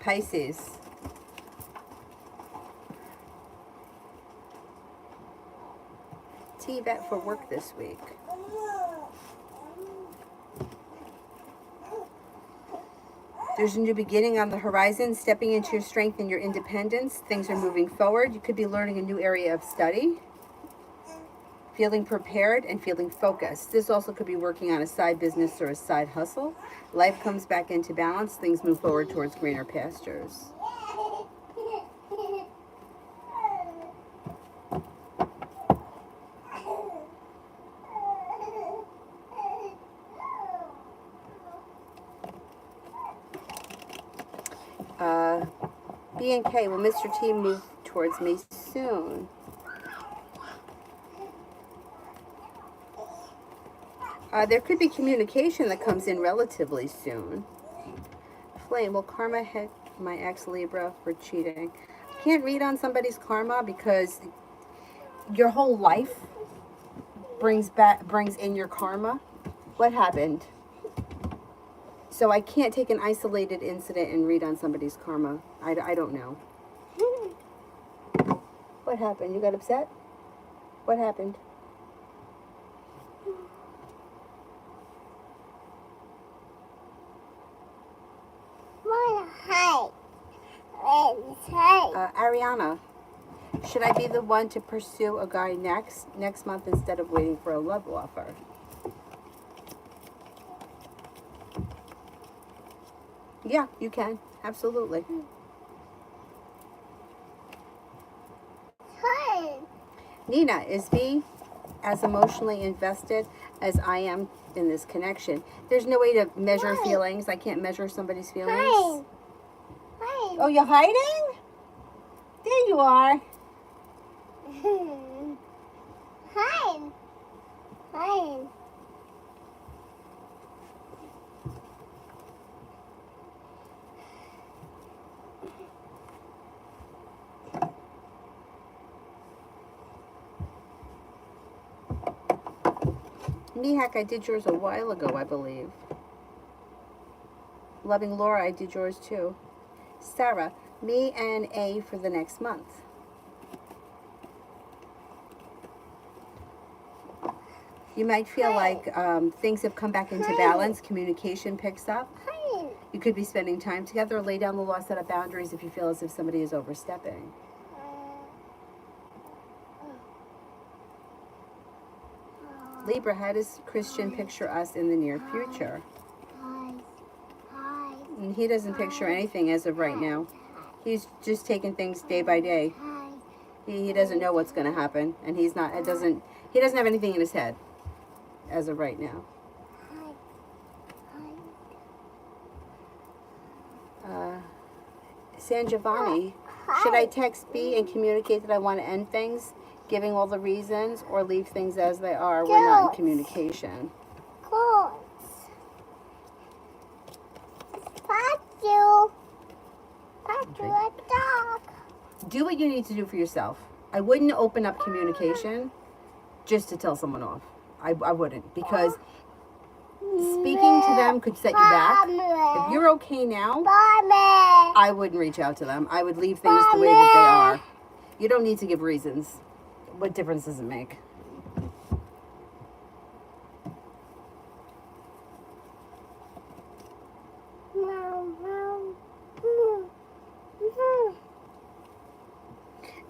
Pisces. T-Vet for work this week. There's a new beginning on the horizon, stepping into your strength and your independence. Things are moving forward. You could be learning a new area of study. Feeling prepared and feeling focused. This also could be working on a side business or a side hustle. Life comes back into balance. Things move forward towards greener pastures. B&K, will Mr. T move towards me soon? There could be communication that comes in relatively soon. Flame, will karma hit my ex-Libra for cheating? I can't read on somebody's karma because your whole life brings in your karma. What happened? So I can't take an isolated incident and read on somebody's karma. I don't know. What happened? You got upset? What happened? Ariana, should I be the one to pursue a guy next month instead of waiting for a love offer? Yeah, you can. Absolutely. Hi. Nina, is V as emotionally invested as I am in this connection? There's no way to measure Hi. feelings. I can't measure somebody's Hi. feelings. Hi. Oh, you're hiding? There you are. Hi. Hi. Mihak, I did yours a while ago, I believe. Loving Laura, I did yours too. Sarah, me and A for the next month. You might feel like things have come back into balance. Communication picks up. Hi. You could be spending time together. Lay down the law, set up boundaries if you feel as if somebody is overstepping. Libra, how does Christian picture us in the near future? Hi. Hi. And he doesn't picture anything as of right now. He's just taking things day by day. Hi. He doesn't know what's going to happen, and he doesn't have anything in his head as of right now. San Giovanni, should I text B and communicate that I want to end things, giving all the reasons, or leave things as they are? We're not in communication. Clothes. Patio. Patio a dog. Do what you need to do for yourself. I wouldn't open up communication just to tell someone off. I wouldn't, because speaking to them could set you back. If you're okay now, I wouldn't reach out to them. I would leave things the way that they are. You don't need to give reasons. What difference does it make?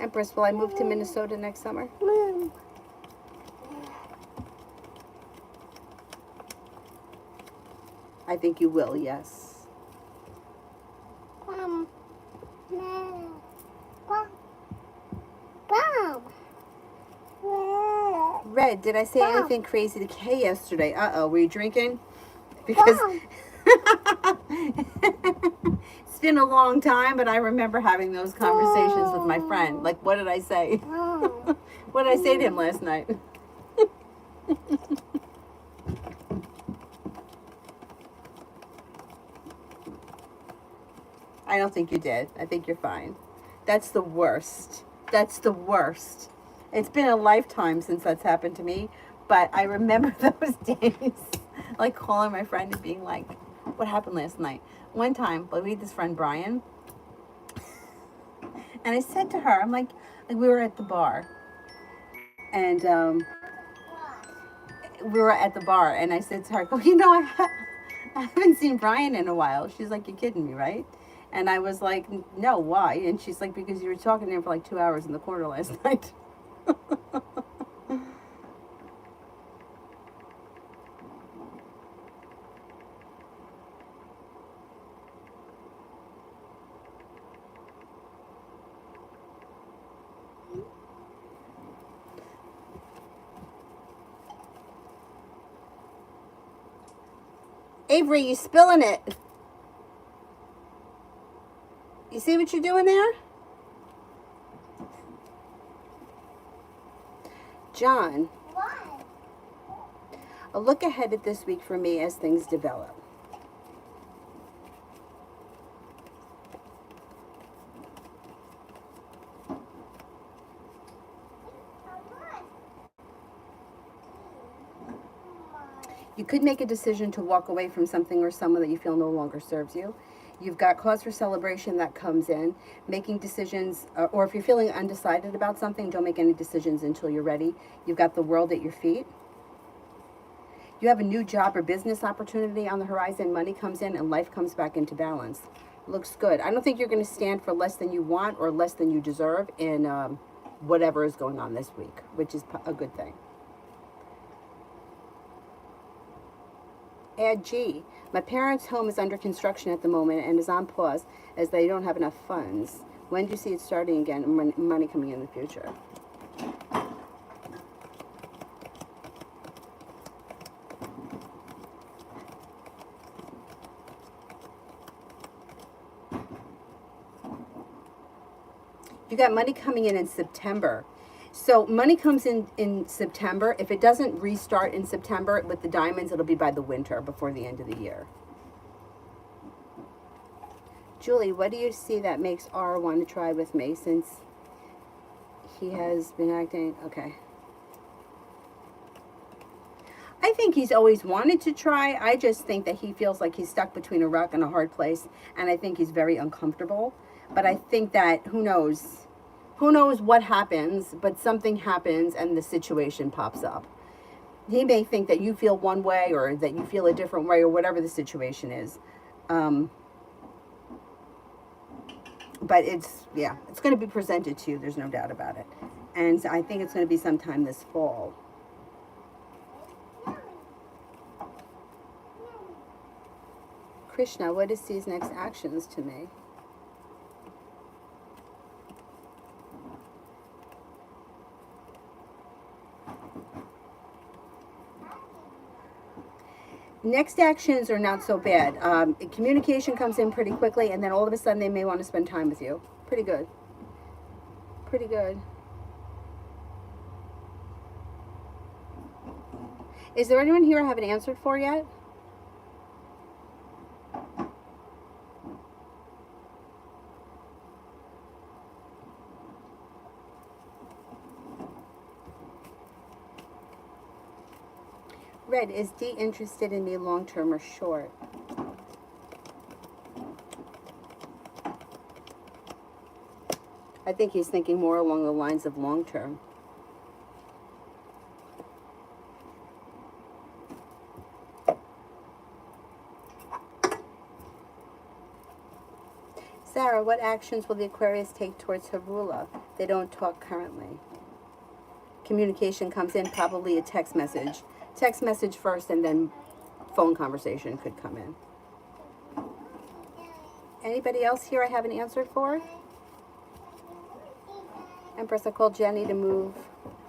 Empress, will I move to Minnesota next summer? I think you will, yes. Red, did I say anything crazy to Kay yesterday? Uh-oh, were you drinking? Because it's been a long time, but I remember having those conversations with my friend. Like, what did I say? What did I say to him last night? I don't think you did. I think you're fine. That's the worst. That's the worst. It's been a lifetime since that's happened to me, but I remember those days, like calling my friend and being like, what happened last night? One time, we had this friend, Brian, and I said to her, I'm like we were at the bar, and I said to her, well, you know, I haven't seen Brian in a while. She's like, you're kidding me, right? And I was like, no, why? And she's like, because you were talking to him for like 2 hours in the corner last night. Avery, you spilling it. You see what you're doing there? John, a look ahead at this week for me as things develop. You could make a decision to walk away from something or someone that you feel no longer serves you. You've got cause for celebration that comes in. Making decisions, or if you're feeling undecided about something, don't make any decisions until you're ready. You've got the world at your feet. You have a new job or business opportunity on the horizon. Money comes in and life comes back into balance. Looks good. I don't think you're going to stand for less than you want or less than you deserve in whatever is going on this week, which is a good thing. Add G. My parents' home is under construction at the moment and is on pause as they don't have enough funds. When do you see it starting again and money coming in the future? You got money coming in September. So money comes in September. If it doesn't restart in September with the diamonds, it'll be by the winter, before the end of the year. Julie, what do you see that makes R want to try with me since he has been acting? Okay. I think he's always wanted to try. I just think that he feels like he's stuck between a rock and a hard place, and I think he's very uncomfortable. But I think that, who knows what happens, but something happens and the situation pops up. He may think that you feel one way or that you feel a different way or whatever the situation is. But it's going to be presented to you. There's no doubt about it. And I think it's going to be sometime this fall. Krishna, what is these next actions to me? Next actions are not so bad. Communication comes in pretty quickly, and then all of a sudden they may want to spend time with you. Pretty good. Pretty good. Is there anyone here I haven't answered for yet? Red, is D interested in me long term or short? I think he's thinking more along the lines of long term. Sarah, what actions will the Aquarius take towards her ruler? They don't talk currently. Communication comes in, probably a text message. Text message first, and then phone conversation could come in. Anybody else here I haven't answered for? Empress, I called Jenny to move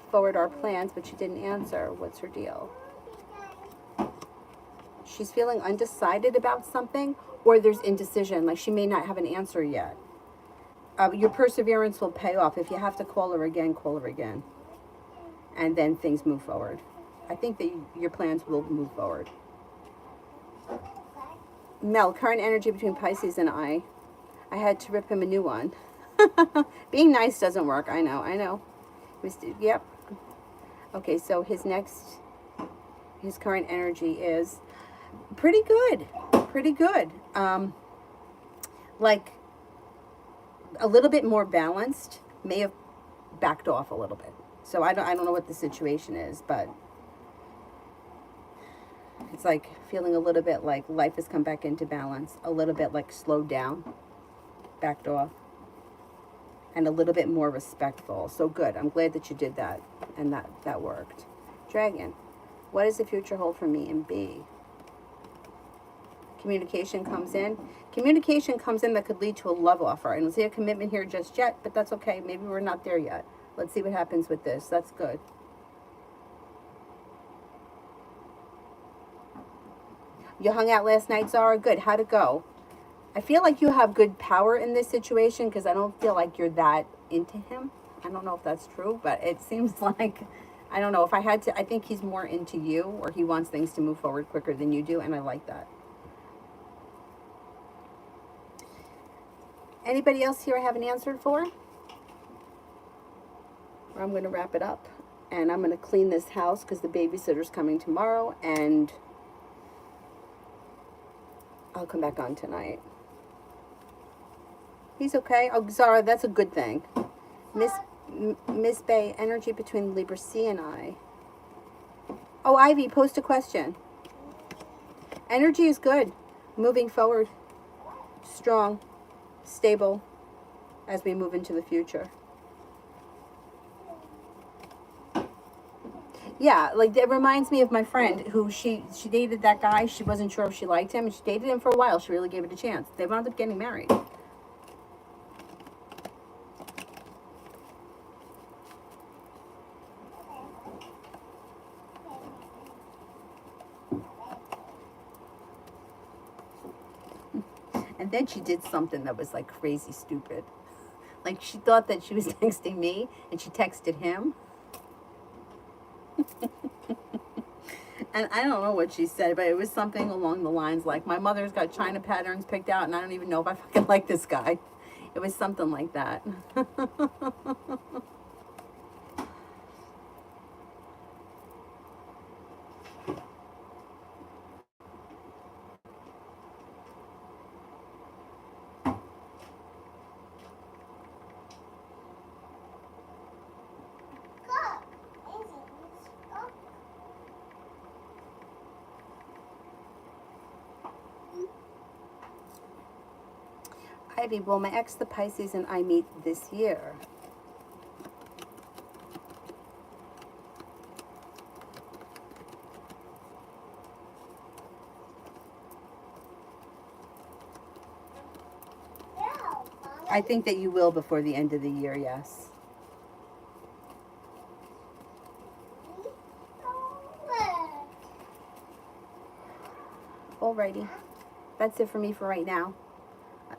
forward our plans, but she didn't answer. What's her deal? She's feeling undecided about something, or there's indecision, like she may not have an answer yet. Your perseverance will pay off. If you have to call her again, call her again. And then things move forward. I think that your plans will move forward. Mel, current energy between Pisces and I had to rip him a new one. Being nice doesn't work. I know. Yep. Okay, so his current energy is pretty good. Like a little bit more balanced, may have backed off a little bit. So I don't know what the situation is, but it's like feeling a little bit like life has come back into balance, a little bit like slowed down, backed off, and a little bit more respectful. So good. I'm glad that you did that, and that worked. Dragon, what does the future hold for me and B? Communication comes in. Communication comes in that could lead to a love offer. I don't see a commitment here just yet, but that's okay. Maybe we're not there yet. Let's see what happens with this. That's good. You hung out last night, Zara? Good. How'd it go? I feel like you have good power in this situation because I don't feel like you're that into him. I don't know if that's true, but it seems like, I don't know, if I had to, I think he's more into you, or he wants things to move forward quicker than you do, and I like that. Anybody else here I haven't answered for? I'm going to wrap it up, and I'm going to clean this house because the babysitter's coming tomorrow, and I'll come back on tonight. He's okay. Oh, Zara, that's a good thing. Miss Bay, energy between Libra C and I. Oh, Ivy, post a question. Energy is good. Moving forward. Strong. Stable. As we move into the future. Yeah, like it reminds me of my friend who she dated that guy. She wasn't sure if she liked him, and she dated him for a while. She really gave it a chance. They wound up getting married. And then she did something that was like crazy stupid. Like she thought that she was texting me, and she texted him. And I don't know what she said, but it was something along the lines like, my mother's got China patterns picked out, and I don't even know if I fucking like this guy. It was something like that. Ivy, well, my ex, the Pisces, and I meet this year. I think that you will before the end of the year, yes. Alrighty. That's it for me for right now.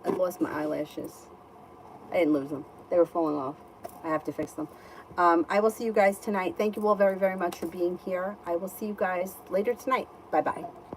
I lost my eyelashes. I didn't lose them. They were falling off. I have to fix them. I will see you guys tonight. Thank you all very, very much for being here. I will see you guys later tonight. Bye-bye.